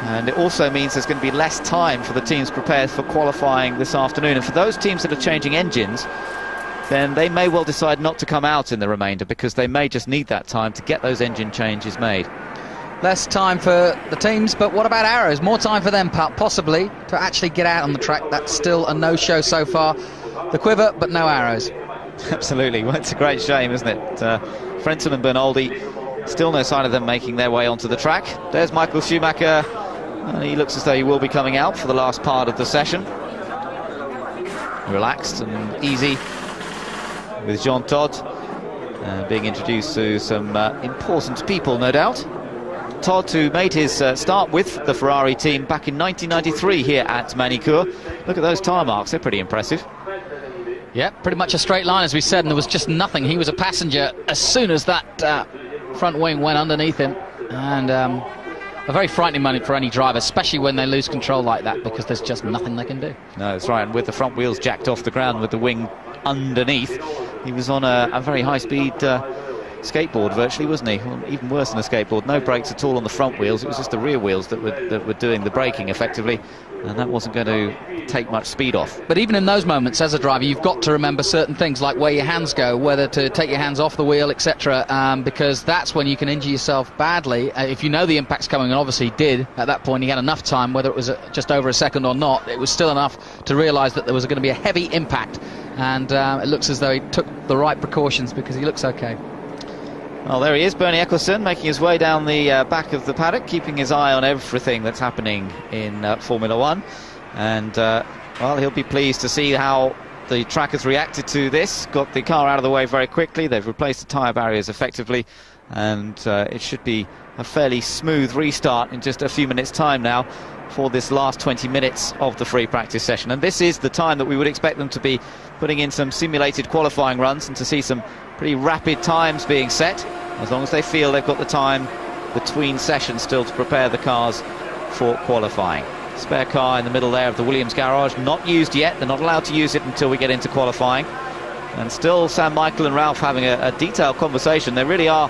[SPEAKER 1] And it also means there's going to be less time for the teams prepared for qualifying this afternoon. And for those teams that are changing engines, then they may well decide not to come out in the remainder, because they may just need that time to get those engine changes made.
[SPEAKER 2] Less time for the teams, but what about Arrows? More time for them, possibly, to actually get out on the track. That's still a no-show so far. The quiver, but no Arrows.
[SPEAKER 1] Absolutely. Well, it's a great shame, isn't it? Frentzen and Bernaldi, still no sign of them making their way onto the track. There's Michael Schumacher, and he looks as though he will be coming out for the last part of the session. Relaxed and easy with Jean Todt being introduced to some important people, no doubt. Todt, who made his start with the Ferrari team back in 1993 here at Manicourt. Look at those tyre marks, they're pretty impressive.
[SPEAKER 2] Yeah, pretty much a straight line, as we said, and there was just nothing. He was a passenger as soon as that front wing went underneath him. And a very frightening moment for any driver, especially when they lose control like that, because there's just nothing they can do. No,
[SPEAKER 1] that's right, and with the front wheels jacked off the ground with the wing underneath, he was on a very high-speed skateboard virtually, wasn't he? Well, even worse than a skateboard. No brakes at all on the front wheels. It was just the rear wheels that were doing the braking effectively, and that wasn't going to take much speed off.
[SPEAKER 2] But even in those moments, as a driver, you've got to remember certain things, like where your hands go, whether to take your hands off the wheel, etc., because that's when you can injure yourself badly. If you know the impact's coming, and obviously he did at that point, he had enough time, whether it was just over a second or not, it was still enough to realise that there was going to be a heavy impact, and it looks as though he took the right precautions, because he looks okay.
[SPEAKER 1] Well, there he is, Bernie Ecclestone, making his way down the back of the paddock, keeping his eye on everything that's happening in Formula One. And, well, he'll be pleased to see how the track has reacted to this. Got the car out of the way very quickly. They've replaced the tyre barriers effectively. And it should be a fairly smooth restart in just a few minutes' time now for this last 20 minutes of the free practice session. And this is the time that we would expect them to be putting in some simulated qualifying runs and to see some pretty rapid times being set, as long as they feel they've got the time between sessions still to prepare the cars for qualifying. Spare car in the middle there of the Williams garage, not used yet. They're not allowed to use it until we get into qualifying. And still Sam Michael and Ralph having a detailed conversation. They really are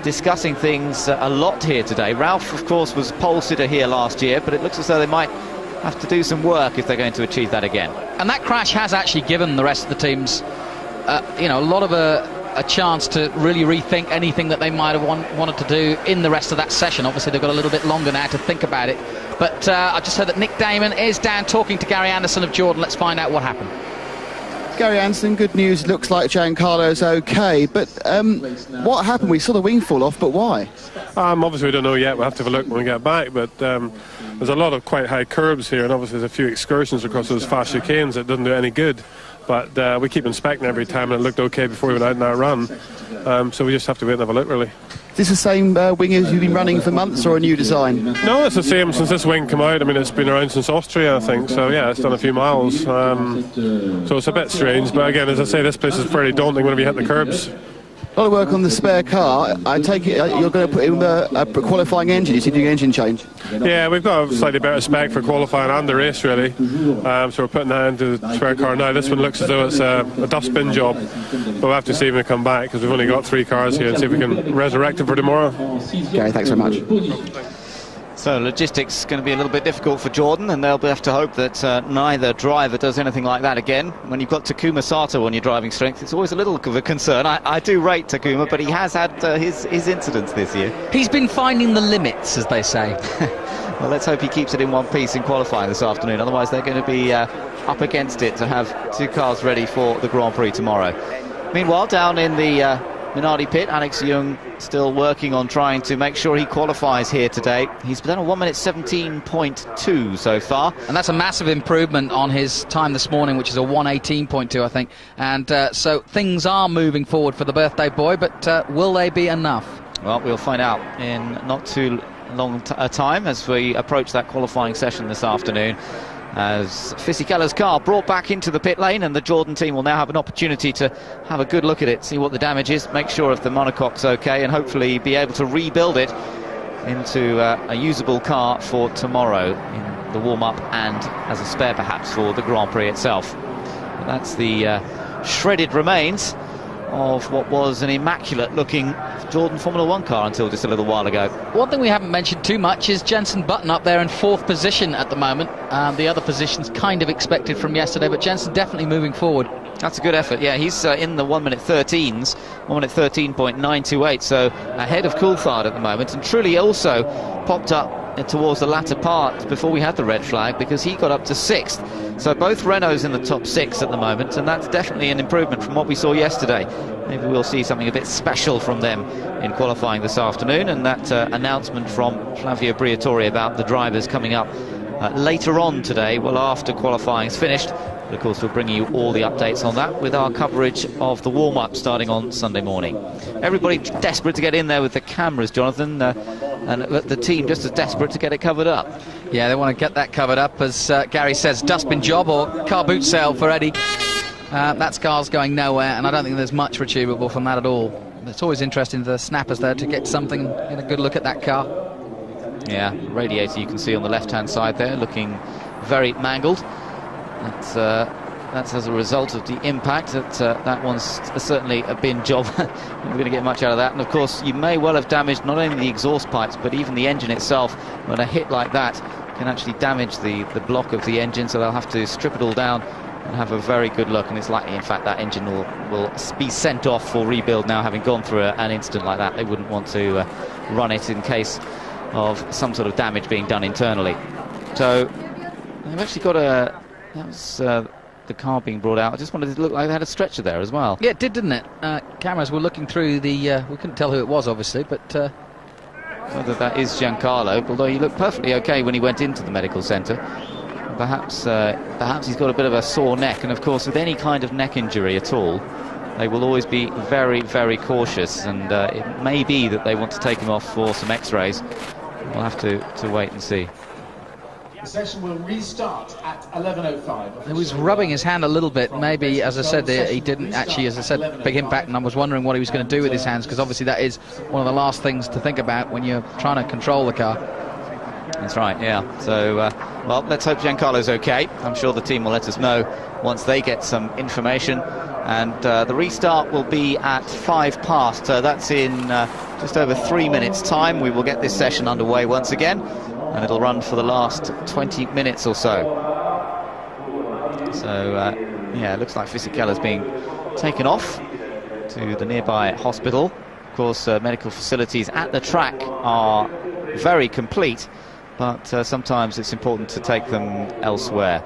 [SPEAKER 1] discussing things a lot here today. Ralph, of course, was pole sitter here last year, but it looks as though they might have to do some work if they're going to achieve that again.
[SPEAKER 2] And that crash has actually given the rest of the teams a lot of a chance to really rethink anything that they might have wanted to do in the rest of that session. Obviously they've got a little bit longer now to think about it, but I just heard that Nick Damon is down talking to Gary Anderson of Jordan. Let's find out what happened.
[SPEAKER 5] Gary Anderson, good news, looks like Giancarlo's okay, but what happened? We saw the wing fall off, but why?
[SPEAKER 6] Obviously we don't know yet, we'll have to have a look when we get back, but there's a lot of quite high curbs here, and obviously there's a few excursions across those fast chicanes that doesn't do any good. But we keep inspecting every time, and it looked okay before we went out in that run. So we just have to wait and have a look, really.
[SPEAKER 5] Is this the same wing as you've been running for months, or a new design?
[SPEAKER 6] No, it's the same since this wing came out. I mean, it's been around since Austria, I think. So, yeah, it's done a few miles. So it's a bit strange. But, again, as I say, this place is fairly daunting when we hit the curbs.
[SPEAKER 5] A lot of work on the spare car. I take it you're going to put in a qualifying engine. You see doing engine change?
[SPEAKER 6] Yeah, we've got a slightly better spec for qualifying and the race, really. So we're putting that into the spare car now. This one looks as though it's a dustbin job. But we'll have to see when we come back, because we've only got 3 cars here, and see if we can resurrect it for tomorrow.
[SPEAKER 5] Gary, thanks very much.
[SPEAKER 1] So logistics is going to be a little bit difficult for Jordan, and they'll have to hope that neither driver does anything like that again. When you've got Takuma Sato on your driving strength, it's always a little of a concern. I do rate Takuma, but he has had his incidents this year.
[SPEAKER 2] He's been finding the limits, as they say.
[SPEAKER 1] Well, let's hope he keeps it in one piece in qualifying this afternoon. Otherwise, they're going to be up against it to have 2 cars ready for the Grand Prix tomorrow. Meanwhile, down in the Minardi pit, Alex Young still working on trying to make sure he qualifies here today. He's done a 1:17.2 so far,
[SPEAKER 2] and that's a massive improvement on his time this morning, which is a 1:18.2, I think. And so things are moving forward for the birthday boy, but will they be enough?
[SPEAKER 1] Well, we'll find out in not too long time as we approach that qualifying session this afternoon, as Fisikella's car brought back into the pit lane, and the Jordan team will now have an opportunity to have a good look at it, see what the damage is, make sure if the monocoque's okay, and hopefully be able to rebuild it into a usable car for tomorrow in the warm-up and as a spare perhaps for the Grand Prix itself. But that's the shredded remains of what was an immaculate-looking Jordan Formula 1 car until just a little while ago.
[SPEAKER 2] One thing we haven't mentioned too much is Jenson Button up there in 4th position at the moment. The other positions kind of expected from yesterday, but Jenson definitely moving forward.
[SPEAKER 1] That's a good effort. Yeah, he's in the 1 minute 13s, 1 minute 13.928, so ahead of Coulthard at the moment, and truly also popped up towards the latter part before we had the red flag, because he got up to 6th. So both Renaults in the top 6 at the moment, and that's definitely an improvement from what we saw yesterday. Maybe we'll see something a bit special from them in qualifying this afternoon, and that announcement from Flavio Briatore about the drivers coming up later on today, well after qualifying's finished. But of course we'll bring you all the updates on that with our coverage of the warm-up starting on Sunday morning. Everybody desperate to get in there with the cameras, Jonathan, and the team just as desperate to get it covered up.
[SPEAKER 2] Yeah, they want to get that covered up, as Gary says, dustbin job or car boot sale for Eddie. That car's going nowhere, and I don't think there's much retrievable from that at all. It's always interesting to the snappers there to get something, get a good look at that car.
[SPEAKER 1] Yeah, radiator you can see on the left-hand side there, looking very mangled. That's as a result of the impact. That one's certainly a bin job. We're going to get much out of that. And of course, you may well have damaged not only the exhaust pipes, but even the engine itself. When a hit like that can actually damage the block of the engine, so they'll have to strip it all down and have a very good look. And it's likely, in fact, that engine will be sent off for rebuild now, having gone through an incident like that. They wouldn't want to run it in case of some sort of damage being done internally. So they've actually got that was the car being brought out. I just wanted it to look like they had a stretcher there as well.
[SPEAKER 2] Yeah, it did, didn't it? Cameras were looking through the... we couldn't tell who it was, obviously, but...
[SPEAKER 1] whether that is Giancarlo, although he looked perfectly okay when he went into the medical centre. Perhaps he's got a bit of a sore neck, and of course with any kind of neck injury at all, they will always be very, very cautious, and it may be that they want to take him off for some x-rays. We'll have to wait and see.
[SPEAKER 7] The session will restart at 11:05.
[SPEAKER 2] He was rubbing his hand a little bit. Maybe, as I said, he didn't actually, as I said, big impact, and I was wondering what he was going to do with his hands, because obviously that is one of the last things to think about when you're trying to control the car.
[SPEAKER 1] That's right, yeah. So, well, let's hope Giancarlo's okay. I'm sure the team will let us know once they get some information. And the restart will be at 5 past. That's in just over 3 minutes' time. We will get this session underway once again, and it'll run for the last 20 minutes or so. So, yeah, it looks like Fisikella's being taken off to the nearby hospital. Of course, medical facilities at the track are very complete, but sometimes it's important to take them elsewhere.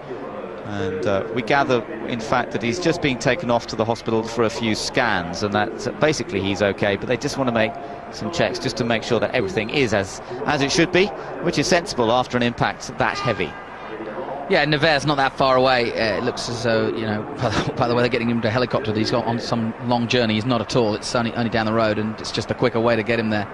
[SPEAKER 1] And we gather, in fact, that he's just being taken off to the hospital for a few scans, and that basically he's okay, but they just want to make some checks just to make sure that everything is as it should be, which is sensible after an impact that heavy.
[SPEAKER 2] Yeah, Nevers not that far away. It looks as though, you know, by the way they're getting him to a helicopter, he's got on some long journey. He's not at all. It's only down the road, and it's just a quicker way to get him there.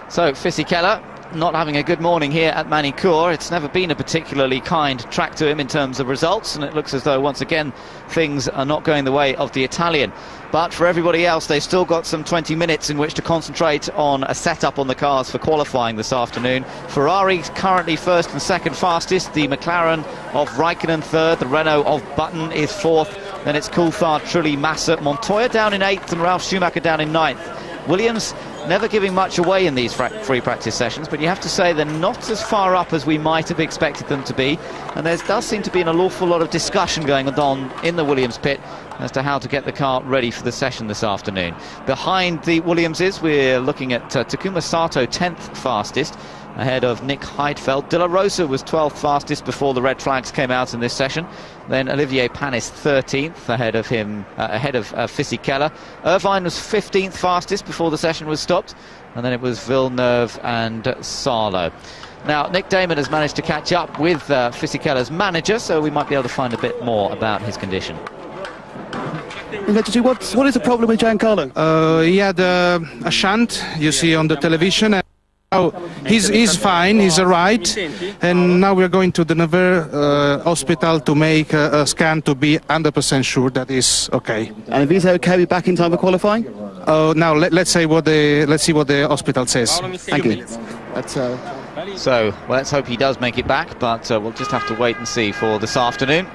[SPEAKER 1] So Fisikella not having a good morning here at Manicourt. It's never been a particularly kind track to him in terms of results, and it looks as though once again things are not going the way of the Italian. But for everybody else, they've still got some 20 minutes in which to concentrate on a setup on the cars for qualifying this afternoon. Ferrari's currently first and second fastest, the McLaren of Raikkonen third, the Renault of Button is fourth, then it's Coulthard, Trulli, Massa, Montoya down in eighth, and Ralf Schumacher down in ninth. Williams never giving much away in these free practice sessions, but you have to say they're not as far up as we might have expected them to be, and there does seem to be an awful lot of discussion going on in the Williams pit as to how to get the car ready for the session this afternoon. Behind the Williamses, we're looking at Takuma Sato 10th fastest, ahead of Nick Heidfeld. De La Rosa was 12th fastest before the red flags came out in this session. Then Olivier Panis 13th, ahead of Fisikella. Irvine was 15th fastest before the session was stopped, and then it was Villeneuve and Salo. Now, Nick Damon has managed to catch up with Fisikella's manager, so we might be able to find a bit more about his condition.
[SPEAKER 5] What is the problem with Giancarlo?
[SPEAKER 8] He had a shunt, you see on the television. Oh, he's fine, he's all right. And now we're going to the Nevers hospital to make a scan to be 100% sure that is okay.
[SPEAKER 5] And if he's okay, be back in time for qualifying?
[SPEAKER 8] Oh, now let's see what the hospital says.
[SPEAKER 5] Thank you.
[SPEAKER 1] So, well, let's hope he does make it back, but we'll just have to wait and see for this afternoon.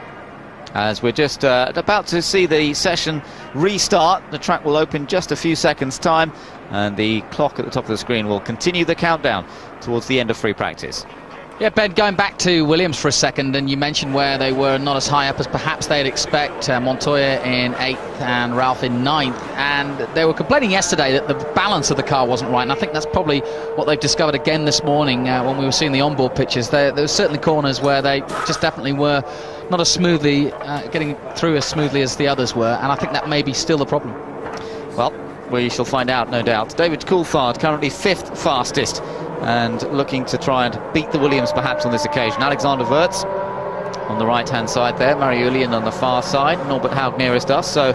[SPEAKER 1] As we're just about to see the session restart. The track will open just a few seconds' time, and the clock at the top of the screen will continue the countdown towards the end of free practice.
[SPEAKER 2] Yeah, Ben, going back to Williams for a second, and you mentioned where they were not as high up as perhaps they'd expect. Montoya in 8th and Ralph in 9th, and they were complaining yesterday that the balance of the car wasn't right, and I think that's probably what they've discovered again this morning when we were seeing the onboard pictures. There were certainly corners where they just definitely were not as smoothly, getting through as smoothly as the others were, and I think that may be still the problem.
[SPEAKER 1] Well, we shall find out, no doubt. David Coulthard currently 5th fastest, and looking to try and beat the Williams perhaps on this occasion. Alexander Wurz on the right-hand side there, Mariulian on the far side, Norbert Haug nearest us. So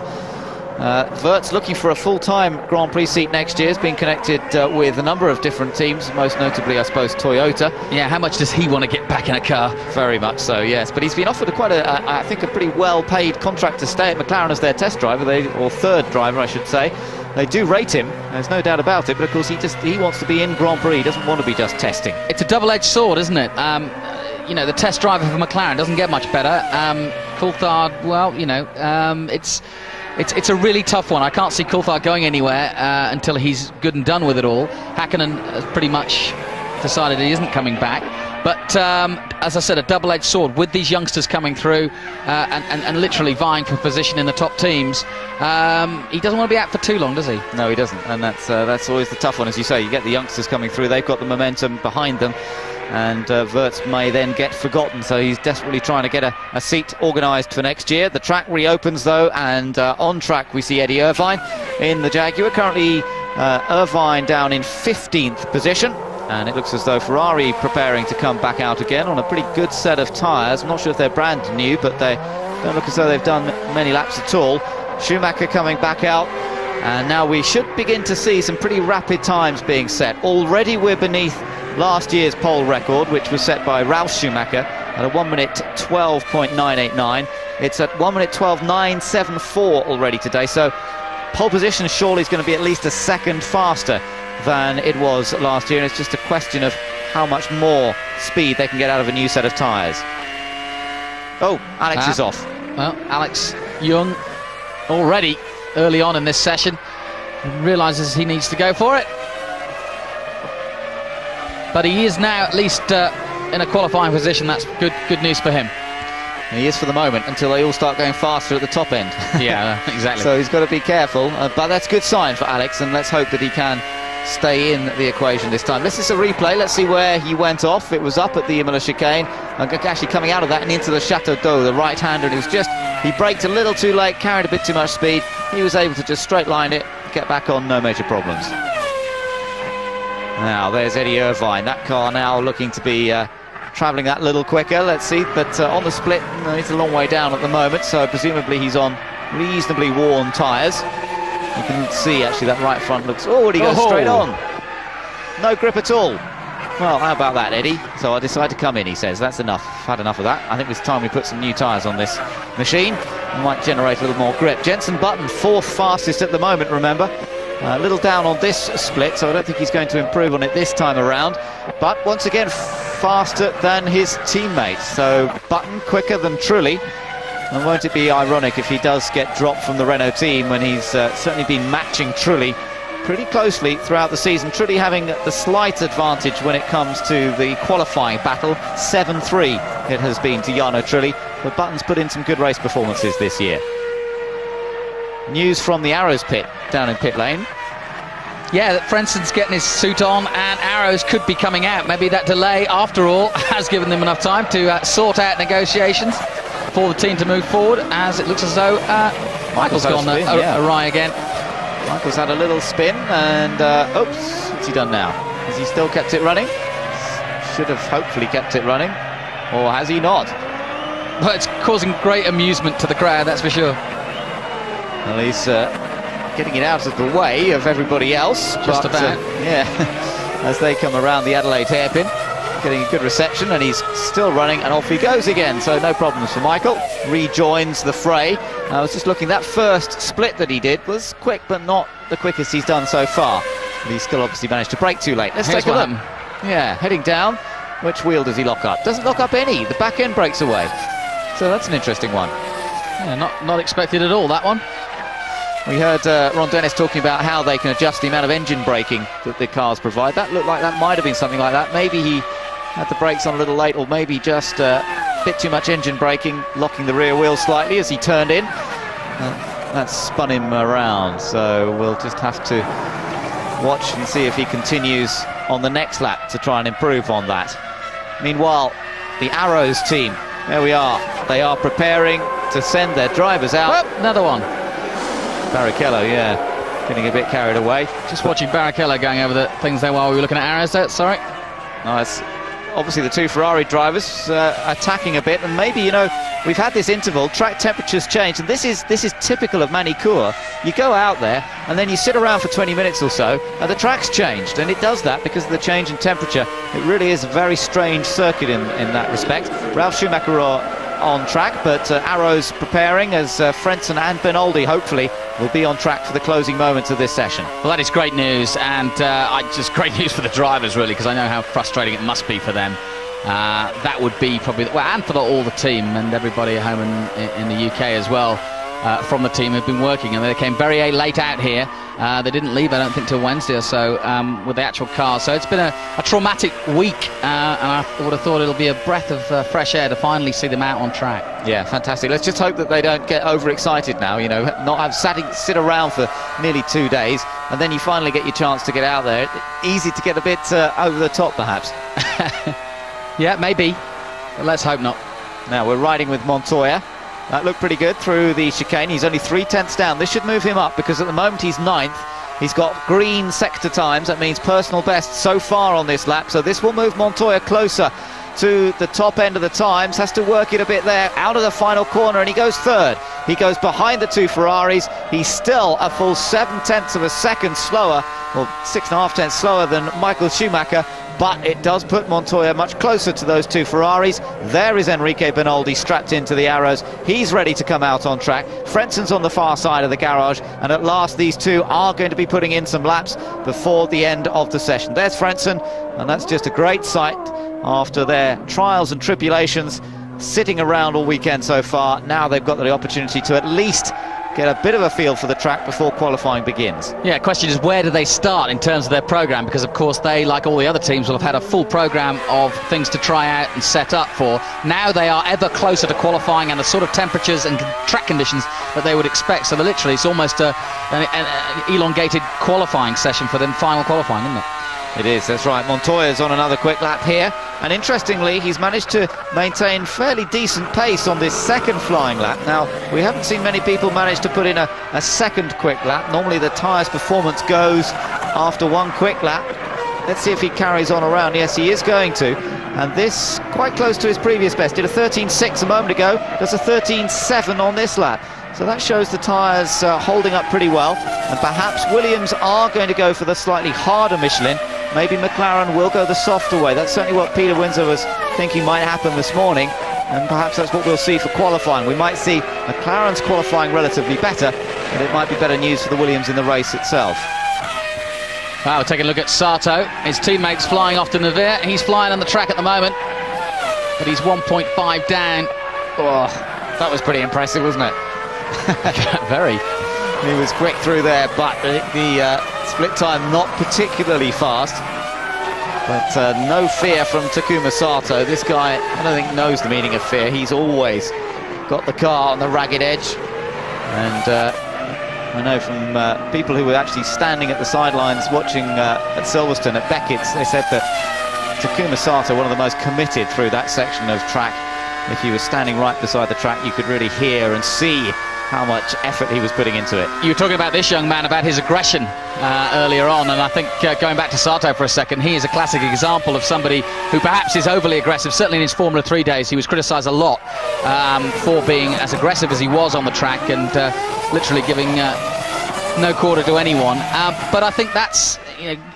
[SPEAKER 1] Wurz looking for a full-time Grand Prix seat next year, has been connected with a number of different teams, most notably, I suppose, Toyota.
[SPEAKER 2] Yeah, how much does he want to get back in a car?
[SPEAKER 1] Very much so, yes. But he's been offered I think a pretty well-paid contract to stay at McLaren as their test driver, or third driver, I should say. They do rate him, there's no doubt about it, but of course he wants to be in Grand Prix, he doesn't want to be just testing.
[SPEAKER 2] It's a double-edged sword, isn't it? You know, the test driver for McLaren doesn't get much better. Coulthard, well, you know, it's a really tough one. I can't see Coulthard going anywhere until he's good and done with it all. Hakkinen has pretty much decided he isn't coming back. But as I said, a double-edged sword with these youngsters coming through and literally vying for position in the top teams. He doesn't want to be out for too long, does he?
[SPEAKER 1] No, he doesn't, and that's always the tough one. As you say, you get the youngsters coming through, they've got the momentum behind them, and Wurz may then get forgotten, so he's desperately trying to get a seat organised for next year. The track reopens though, and on track we see Eddie Irvine in the Jaguar. Currently Irvine down in 15th position. And it looks as though Ferrari preparing to come back out again on a pretty good set of tyres. I'm not sure if they're brand new, but they don't look as though they've done many laps at all. Schumacher coming back out, and now we should begin to see some pretty rapid times being set. Already we're beneath last year's pole record, which was set by Ralf Schumacher at a 1 minute 12.989. It's at 1 minute 12.974 already today, so pole position surely is going to be at least a second faster than it was last year, and it's just a question of how much more speed they can get out of a new set of tyres. Oh, Alex is off.
[SPEAKER 2] Well, Alex Young already early on in this session realises he needs to go for it, but he is now at least in a qualifying position. That's good news for him.
[SPEAKER 1] He is for the moment, until they all start going faster at the top end.
[SPEAKER 2] Yeah, exactly.
[SPEAKER 1] So he's got to be careful, but that's a good sign for Alex, and let's hope that he can stay in the equation this time. This is a replay. Let's see where he went off. It was up at the Imola chicane, and actually coming out of that and into the Chateau d'Eau, the right-hander, and he braked a little too late, carried a bit too much speed. He was able to just straight line it, get back on, no major problems. Now there's Eddie Irvine, that car now looking to be travelling that little quicker. Let's see, but on the split it's a long way down at the moment, so presumably he's on reasonably worn tyres. You can see actually that right front looks... Oh, and he goes straight on. No grip at all. Well, how about that, Eddie? So I decided to come in, he says. That's enough. Had enough of that. I think it's time we put some new tyres on this machine. Might generate a little more grip. Jenson Button, 4th fastest at the moment, remember. A little down on this split, so I don't think he's going to improve on it this time around. But once again, faster than his teammate. So Button quicker than Trulli. And won't it be ironic if he does get dropped from the Renault team, when he's certainly been matching Trulli pretty closely throughout the season. Trulli having the slight advantage when it comes to the qualifying battle. 7-3 it has been to Jarno Trulli, but Button's put in some good race performances this year. News from the Arrows pit down in pit lane.
[SPEAKER 2] Yeah, that Frenson's getting his suit on, and Arrows could be coming out. Maybe that delay, after all, has given them enough time to sort out negotiations for the team to move forward, as it looks as though Michael's gone awry again.
[SPEAKER 1] Michael's had a little spin, and oops, what's he done now? Has he still kept it running? Should have hopefully kept it running, or has he not?
[SPEAKER 2] Well, it's causing great amusement to the crowd, that's for sure.
[SPEAKER 1] Well, he's getting it out of the way of everybody else.
[SPEAKER 2] Just about.
[SPEAKER 1] Yeah. as they come around the Adelaide hairpin, getting a good reception, and he's still running, and off he goes again, so no problems for Michael. Rejoins the fray. I was just looking, that first split that he did was quick, but not the quickest he's done so far. But he still obviously managed to brake too late. Let's take a look. Yeah, heading down. Which wheel does he lock up? Doesn't lock up any. The back end breaks away. So that's an interesting one.
[SPEAKER 2] Yeah, not expected at all, that one.
[SPEAKER 1] We heard Ron Dennis talking about how they can adjust the amount of engine braking that the cars provide. That looked like that might have been something like that. Maybe he had the brakes on a little late, or maybe just a bit too much engine braking, locking the rear wheel slightly as he turned in. That spun him around, so we'll just have to watch and see if he continues on the next lap to try and improve on that. Meanwhile, the Arrows team, there we are. They are preparing to send their drivers out.
[SPEAKER 2] Oh, another one.
[SPEAKER 1] Barrichello, yeah, getting a bit carried away.
[SPEAKER 2] Just watching Barrichello going over the things there while we were looking at Arrows there, sorry.
[SPEAKER 1] Nice. Obviously the two Ferrari drivers attacking a bit, and maybe, you know, we've had this interval, track temperatures change, and this is typical of Manicourt. You go out there and then you sit around for 20 minutes or so, and the track's changed, and it does that because of the change in temperature. It really is a very strange circuit in that respect. Ralf Schumacher on track, but Arrows preparing as Frentzen and Benoldi hopefully will be on track for the closing moments of this session.
[SPEAKER 2] Well, that is great news, and just great news for the drivers, really, because I know how frustrating it must be for them. That would be probably, well, and for all the team and everybody at home in the UK as well, from the team who've been working, and they came very late out here. They didn't leave, I don't think, till Wednesday or so with the actual car. So it's been a traumatic week, and I would have thought it'll be a breath of fresh air to finally see them out on track.
[SPEAKER 1] Yeah, fantastic. Let's just hope that they don't get overexcited now, you know, not have sit around for nearly 2 days, and then you finally get your chance to get out there. Easy to get a bit over the top, perhaps.
[SPEAKER 2] Yeah, maybe, but let's hope not.
[SPEAKER 1] Now we're riding with Montoya. That looked pretty good through the chicane. He's only 3/10 down. This should move him up because at the moment he's 9th. He's got green sector times. That means personal best so far on this lap. So this will move Montoya closer to the top end of the times. Has to work it a bit there. Out of the final corner, and he goes 3rd. He goes behind the two Ferraris. He's still a full 7/10 of a second slower, or 6.5 slower than Michael Schumacher. But it does put Montoya much closer to those two Ferraris. There is Enrique Benoldi strapped into the Arrows. He's ready to come out on track. Frentzen's on the far side of the garage, and at last these two are going to be putting in some laps before the end of the session. There's Frentzen, and that's just a great sight after their trials and tribulations, sitting around all weekend so far. Now they've got the opportunity to at least get a bit of a feel for the track before qualifying begins.
[SPEAKER 2] Yeah, question is, where do they start in terms of their programme? Because, of course, they, like all the other teams, will have had a full programme of things to try out and set up for. Now they are ever closer to qualifying and the sort of temperatures and track conditions that they would expect. So literally, it's almost an elongated qualifying session for them, final qualifying, isn't it?
[SPEAKER 1] It is, that's right. Montoya's on another quick lap here, and interestingly he's managed to maintain fairly decent pace on this second flying lap. Now, we haven't seen many people manage to put in a second quick lap. Normally the tyres performance goes after one quick lap. Let's see if he carries on around. Yes, he is going to, and this quite close to his previous best. Did a 13.6 a moment ago, does a 13.7 on this lap. So that shows the tyres holding up pretty well, and perhaps Williams are going to go for the slightly harder Michelin. Maybe McLaren will go the softer way. That's certainly what Peter Windsor was thinking might happen this morning, and perhaps that's what we'll see for qualifying. We might see McLaren's qualifying relatively better, but it might be better news for the Williams in the race itself.
[SPEAKER 2] Wow, taking a look at Sato. His teammates flying off to Nevers. He's flying on the track at the moment, but he's 1.5 down.
[SPEAKER 1] Oh, that was pretty impressive, wasn't it?
[SPEAKER 2] Very.
[SPEAKER 1] He was quick through there, but the split time not particularly fast. But no fear from Takuma Sato. This guy, I don't think, knows the meaning of fear. He's always got the car on the ragged edge. And I know from people who were actually standing at the sidelines watching at Silverstone at Beckett's, they said that Takuma Sato, one of the most committed through that section of track. If you were standing right beside the track, you could really hear and see how much effort he was putting into it.
[SPEAKER 2] You were talking about this young man, about his aggression earlier on, and I think going back to Sato for a second, he is a classic example of somebody who perhaps is overly aggressive. Certainly in his Formula 3 days, he was criticised a lot for being as aggressive as he was on the track, and literally giving no quarter to anyone. But I think that's,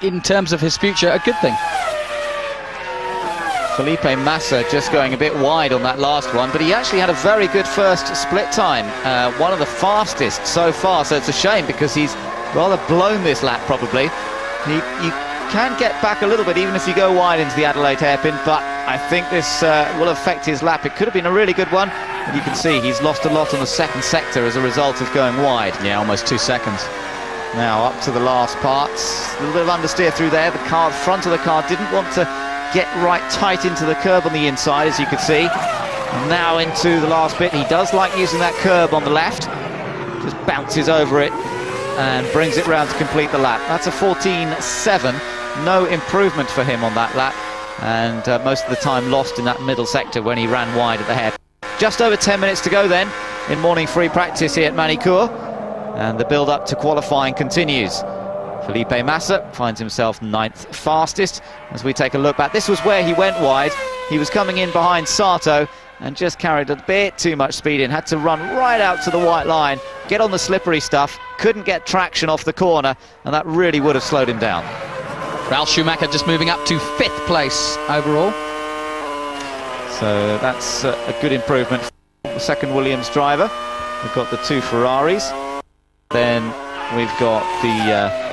[SPEAKER 2] in terms of his future, a good thing.
[SPEAKER 1] Felipe Massa just going a bit wide on that last one, but he actually had a very good first split time, one of the fastest so far, so it's a shame because he's rather blown this lap probably. You can get back a little bit even if you go wide into the Adelaide hairpin, but I think this will affect his lap. It could have been a really good one, and you can see he's lost a lot on the second sector as a result of going wide.
[SPEAKER 2] Yeah, almost 2 seconds.
[SPEAKER 1] Now up to the last parts, a little bit of understeer through there. The front of the car didn't want to get right tight into the curb on the inside, as you could see. And now into the last bit. He does like using that curb on the left, just bounces over it and brings it round to complete the lap. That's a 14.7, no improvement for him on that lap, and most of the time lost in that middle sector when he ran wide at the hair. Just over 10 minutes to go then in morning free practice here at Manicourt, and the build up to qualifying continues. Felipe Massa finds himself 9th fastest. As we take a look back, this was where he went wide. He was coming in behind Sato and just carried a bit too much speed in, had to run right out to the white line, get on the slippery stuff, couldn't get traction off the corner, and that really would have slowed him down.
[SPEAKER 2] Ralf Schumacher just moving up to 5th place overall.
[SPEAKER 1] So that's a good improvement for the second Williams driver. We've got the 2 Ferraris, then we've got the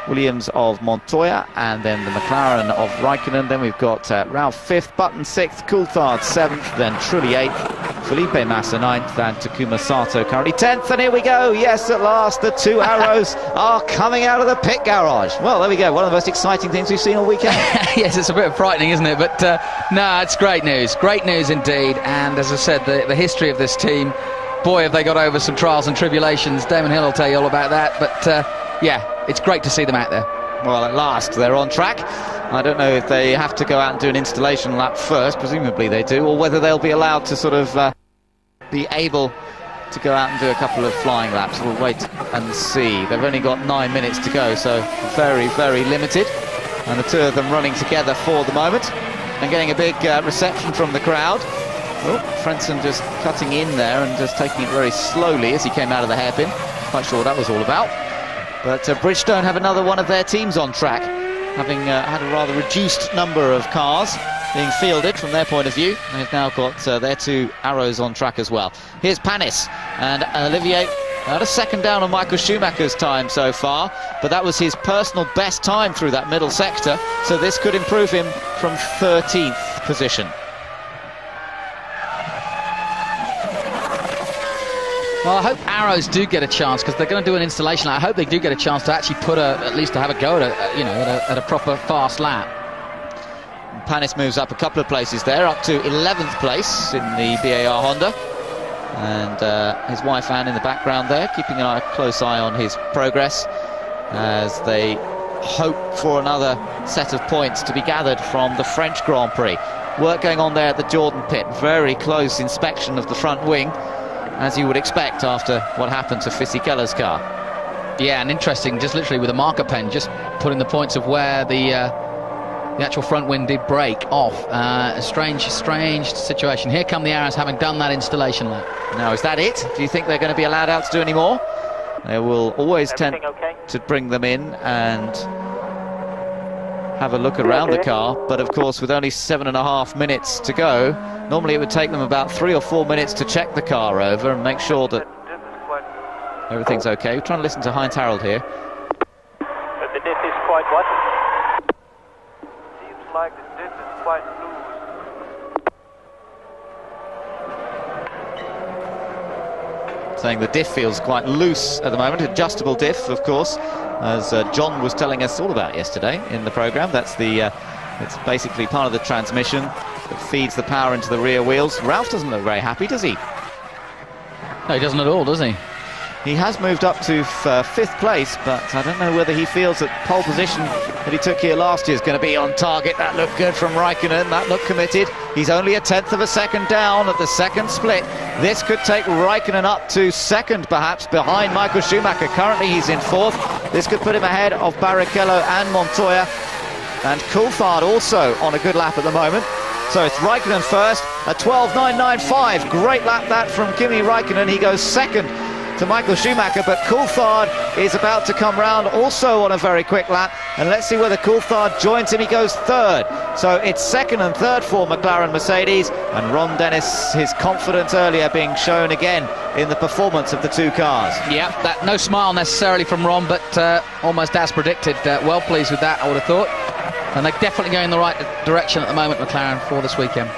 [SPEAKER 1] Williams of Montoya, and then the McLaren of Raikkonen. Then we've got Ralf 5th, Button 6th, Coulthard 7th, then Trulli 8th, Felipe Massa 9th, and Takuma Sato currently 10th. And here we go, yes, at last the 2 arrows are coming out of the pit garage. Well, there we go, one of the most exciting things we've seen all weekend.
[SPEAKER 2] Yes, it's a bit frightening, isn't it? But no, it's great news indeed. And as I said, the history of this team, boy, have they got over some trials and tribulations. Damon Hill will tell you all about that, but yeah, it's great to see them out there.
[SPEAKER 1] Well, at last they're on track. I don't know if they have to go out and do an installation lap first, presumably they do, or whether they'll be allowed to sort of be able to go out and do a couple of flying laps. We'll wait and see. They've only got 9 minutes to go, so very, very limited. And the 2 of them running together for the moment and getting a big reception from the crowd. Oh, Frentzen just cutting in there and just taking it very slowly as he came out of the hairpin. Quite sure what that was all about. But Bridgestone have another one of their teams on track, having had a rather reduced number of cars being fielded from their point of view. They've now got their 2 arrows on track as well. Here's Panis, and Olivier had a second down on Michael Schumacher's time so far, but that was his personal best time through that middle sector, so this could improve him from 13th position.
[SPEAKER 2] Well, I hope Arrows do get a chance, because they're going to do an installation. I hope they do get a chance to actually at least to have a go at a proper fast lap.
[SPEAKER 1] Panis moves up a couple of places there, up to 11th place in the BAR Honda, and his wife Anne in the background there, keeping a close eye on his progress as they hope for another set of points to be gathered from the French Grand Prix. Work going on there at the Jordan pit, very close inspection of the front wing, as you would expect after what happened to Fisichella's car.
[SPEAKER 2] Yeah, and interesting, just literally with a marker pen, just putting the points of where the actual front wing did break off. A strange situation. Here come the Arrows, having done that installation lap.
[SPEAKER 1] Now, is that it? Do you think they're going to be allowed out to do any more? They will always tend to bring them in and have a look around the car, but of course with only 7.5 minutes to go, normally it would take them about 3 or 4 minutes to check the car over and make sure that everything's okay. We're trying to listen to Heinz Harold here.
[SPEAKER 9] But the diff is quite what? Seems like the diff is quite loose.
[SPEAKER 1] Saying the diff feels quite loose at the moment, adjustable diff of course, as John was telling us all about yesterday in the programme. That's it's basically part of the transmission that feeds the power into the rear wheels. Ralph doesn't look very happy, does he?
[SPEAKER 2] No, he doesn't at all, does he?
[SPEAKER 1] He has moved up to 5th place, but I don't know whether he feels that pole position that he took here last year is going to be on target. That looked good from Raikkonen, that looked committed. He's only a 1/10 of a second down at the second split. This could take Raikkonen up to 2nd, perhaps, behind Michael Schumacher. Currently he's in 4th. This could put him ahead of Barrichello and Montoya. And Coulthard also on a good lap at the moment. So it's Raikkonen first, a 12.995. Great lap that from Kimi Raikkonen. He goes 2nd to Michael Schumacher, but Coulthard is about to come round also on a very quick lap, and let's see whether Coulthard joins him. He goes third, so it's second and third for McLaren Mercedes, and Ron Dennis, his confidence earlier being shown again in the performance of the two cars.
[SPEAKER 2] Yeah, that no smile necessarily from Ron, but almost as predicted. Well pleased with that, I would have thought, and they're definitely going in the right direction at the moment, McLaren, for this weekend.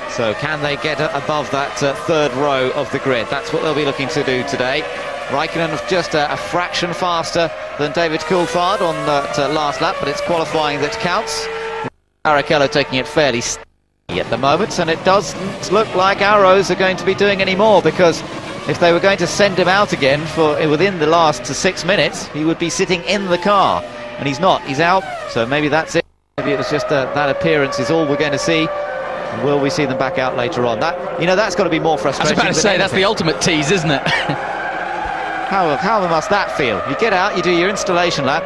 [SPEAKER 1] So can they get above that third row of the grid? That's what they'll be looking to do today. Raikkonen just a fraction faster than David Coulthard on that last lap, but it's qualifying that counts. Barrichello taking it fairly steady at the moment, and it doesn't look like Arrows are going to be doing any more, because if they were going to send him out again for within the last 6 minutes, he would be sitting in the car, and he's not. He's out, so maybe that's it. Maybe it was just that appearance is all we're going to see. Will we see them back out later on? That, you know, that's got to be more frustrating.
[SPEAKER 2] I was about to say, that's the ultimate tease, isn't it?
[SPEAKER 1] How must that feel? You get out, you do your installation lap.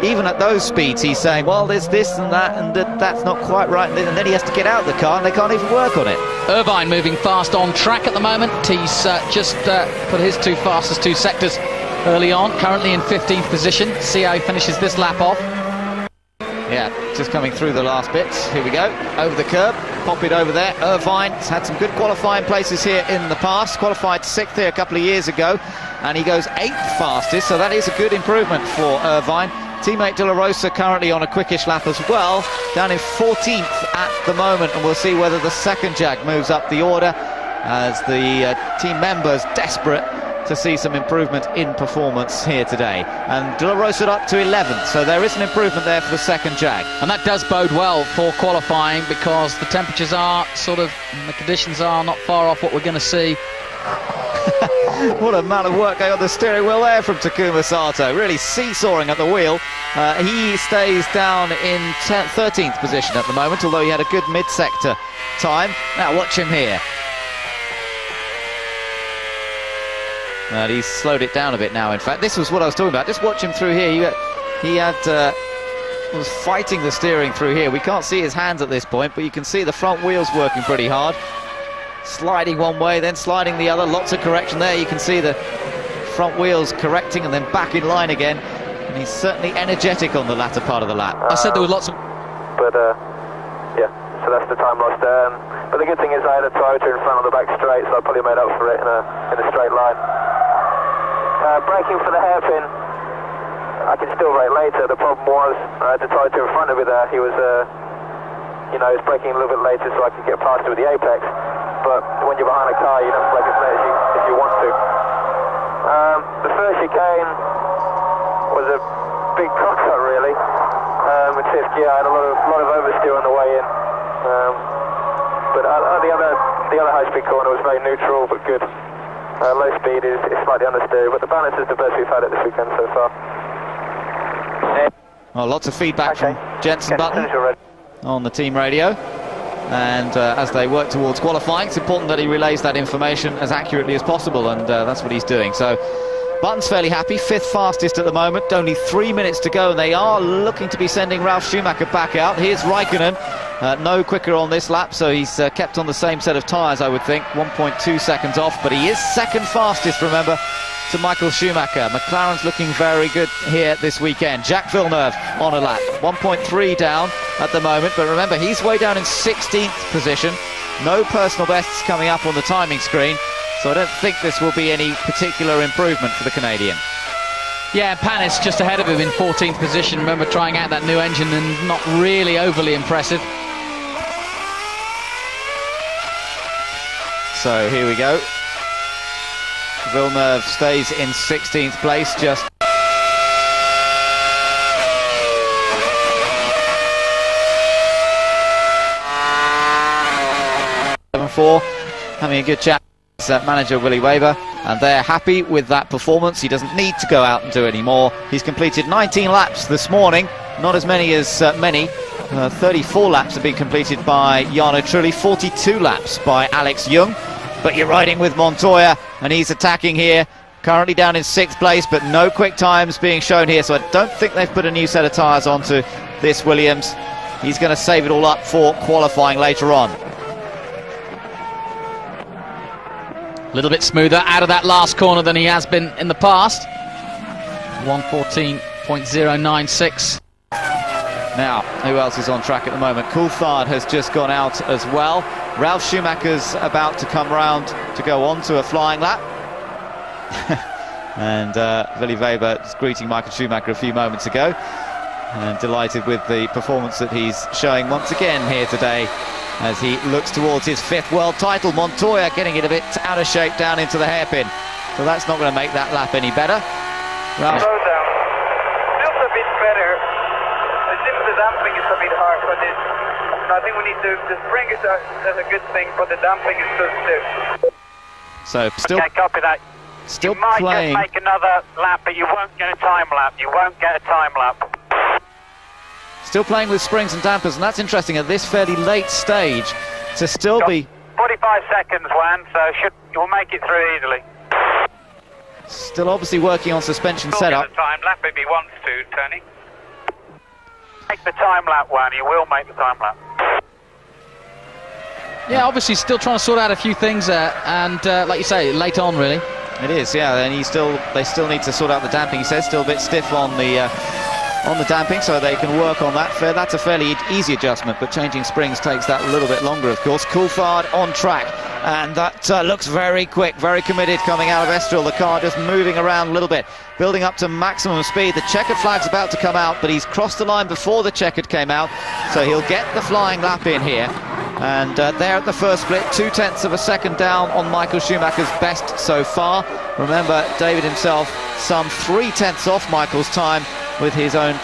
[SPEAKER 1] Even at those speeds, he's saying, well, there's this and that, and that's not quite right. And then he has to get out of the car, and they can't even work on it.
[SPEAKER 2] Irvine moving fast on track at the moment. He's just put his two fastest two sectors early on, currently in 15th position. See how he finishes this lap off.
[SPEAKER 1] Yeah, just coming through the last bits. Here we go, over the curb, pop it over there. Irvine's had some good qualifying places here in the past. Qualified 6th here a couple of years ago, and he goes 8th fastest, so that is a good improvement for Irvine. Teammate De La Rosa currently on a quickish lap as well, down in 14th at the moment, and we'll see whether the second Jag moves up the order as the team members desperate to see some improvement in performance here today. And De La Rosa up to 11th, so there is an improvement there for the second Jag.
[SPEAKER 2] And that does bode well for qualifying, because the temperatures are the conditions are not far off what we're going to see.
[SPEAKER 1] What amount of work going on the steering wheel there from Takuma Sato, really seesawing at the wheel. He stays down in 13th position at the moment, although he had a good mid-sector time. Now watch him here. Well, he's slowed it down a bit now, in fact. This was what I was talking about. Just watch him through here. He was fighting the steering through here. We can't see his hands at this point, but you can see the front wheels working pretty hard. Sliding one way, then sliding the other. Lots of correction there. You can see the front wheels correcting and then back in line again. And he's certainly energetic on the latter part of the lap.
[SPEAKER 2] I said there was lots of...
[SPEAKER 9] But, yeah, so that's the time lost. But the good thing is I had a Toyota in front of the back straight, so I probably made up for it in a straight line. Braking for the hairpin, I can still brake later. The problem was I had the Toyota in front of me there. He was, he was braking a little bit later so I could get past it with the apex. But when you're behind a car, you don't brake as late as you want to. The first chicane was a big cock-up, really. With fifth gear, I had a lot of oversteer on the way in. But the other high-speed corner was very neutral but good. Low speed is slightly understeer, but the balance is the best we've had it this weekend so far.
[SPEAKER 1] Well, lots of feedback from Jenson Button on the team radio. And as they work towards qualifying, it's important that he relays that information as accurately as possible, and that's what he's doing. So Button's fairly happy, 5th fastest at the moment, only 3 minutes to go, and they are looking to be sending Ralf Schumacher back out. Here's Raikkonen, no quicker on this lap, so he's kept on the same set of tyres, I would think, 1.2 seconds off, but he is 2nd fastest, remember, to Michael Schumacher. McLaren's looking very good here this weekend. Jacques Villeneuve on a lap, 1.3 down at the moment, but remember, he's way down in 16th position. No personal bests coming up on the timing screen, so I don't think this will be any particular improvement for the Canadian.
[SPEAKER 2] Yeah, Panis just ahead of him in 14th position. Remember trying out that new engine and not really overly impressive.
[SPEAKER 1] So here we go. Villeneuve stays in 16th place, just 7-4, having a good chat with manager Willie Weber, and they're happy with that performance. He doesn't need to go out and do any more. He's completed 19 laps this morning, not as many as 34 laps have been completed by Jarno Trulli, 42 laps by Alex Young. But you're riding with Montoya, and he's attacking here, currently down in 6th place, but no quick times being shown here, so I don't think they've put a new set of tyres onto this Williams. He's going to save it all up for qualifying later on.
[SPEAKER 2] A little bit smoother out of that last corner than he has been in the past. 1:14.096.
[SPEAKER 1] Now, who else is on track at the moment? Coulthard has just gone out as well. Ralf Schumacher's about to come round to go on to a flying lap. And Willy Weber was greeting Michael Schumacher a few moments ago. And delighted with the performance that he's showing once again here today as he looks towards his 5th world title. Montoya getting it a bit out of shape down into the hairpin. So that's not going to make that lap any better. Ralf.
[SPEAKER 9] Slow down. Feels a bit better. It seems the damping is a bit hard, but I think we need to. The spring is a good thing, but the damping is so stiff.
[SPEAKER 1] So still.
[SPEAKER 9] Okay, copy that.
[SPEAKER 1] Still
[SPEAKER 9] you might
[SPEAKER 1] playing.
[SPEAKER 9] just make another lap, but you won't get a time lap. You won't get a time lap.
[SPEAKER 1] Still playing with springs and dampers, and that's interesting at this fairly late stage to still be.
[SPEAKER 9] 45 seconds, Juan. So you'll make it through easily.
[SPEAKER 1] Still obviously working on suspension setup.
[SPEAKER 9] The time lap if he wants to, Tony. Make the time lap, Juan. You will make the time lap.
[SPEAKER 2] Yeah, obviously still trying to sort out a few things and like you say, late on really.
[SPEAKER 1] It is, yeah, and they still need to sort out the damping. He says still a bit stiff on the damping, so they can work on that. That's a fairly easy adjustment, but changing springs takes that a little bit longer, of course. Coulthard on track, and that looks very quick, very committed coming out of Estoril. The car just moving around a little bit, building up to maximum speed. The checkered flag's about to come out, but he's crossed the line before the checkered came out, so he'll get the flying lap in here. And there at the first split, 0.2 of a second down on Michael Schumacher's best so far. Remember, David himself some 0.3 off Michael's time with his own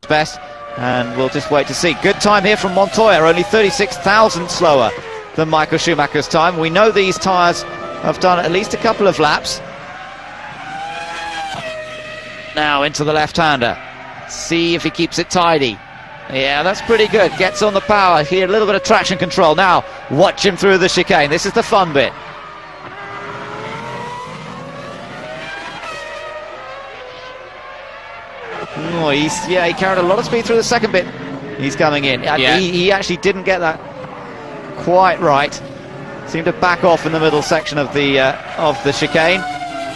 [SPEAKER 1] best, and we'll just wait to see. Good time here from Montoya, only 36,000 slower than Michael Schumacher's time. We know these tyres have done at least a couple of laps. Now into the left-hander. See if he keeps it tidy. Yeah, that's pretty good. Gets on the power here, a little bit of traction control. Now, watch him through the chicane. This is the fun bit. Oh, he carried a lot of speed through the second bit. He's coming in.
[SPEAKER 2] Yeah.
[SPEAKER 1] He actually didn't get that quite right. Seemed to back off in the middle section of the chicane,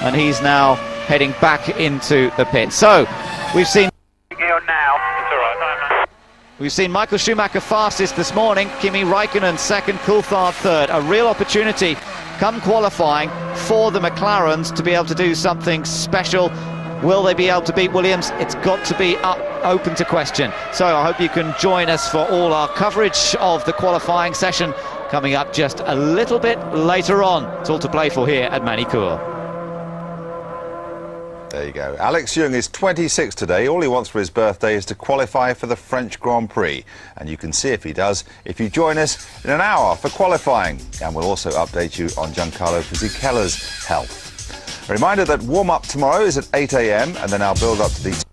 [SPEAKER 1] and he's now heading back into the pit. So, we've seen. We've seen Michael Schumacher fastest this morning, Kimi Raikkonen second, Coulthard third. A real opportunity come qualifying for the McLarens to be able to do something special. Will they be able to beat Williams? It's got to be open to question. So I hope you can join us for all our coverage of the qualifying session coming up just a little bit later on. It's all to play for here at Manicourt.
[SPEAKER 10] There you go. Alex Young is 26 today. All he wants for his birthday is to qualify for the French Grand Prix. And you can see if he does if you join us in an hour for qualifying. And we'll also update you on Giancarlo Fisichella's health. A reminder that warm-up tomorrow is at 8 a.m. and then I'll build up to the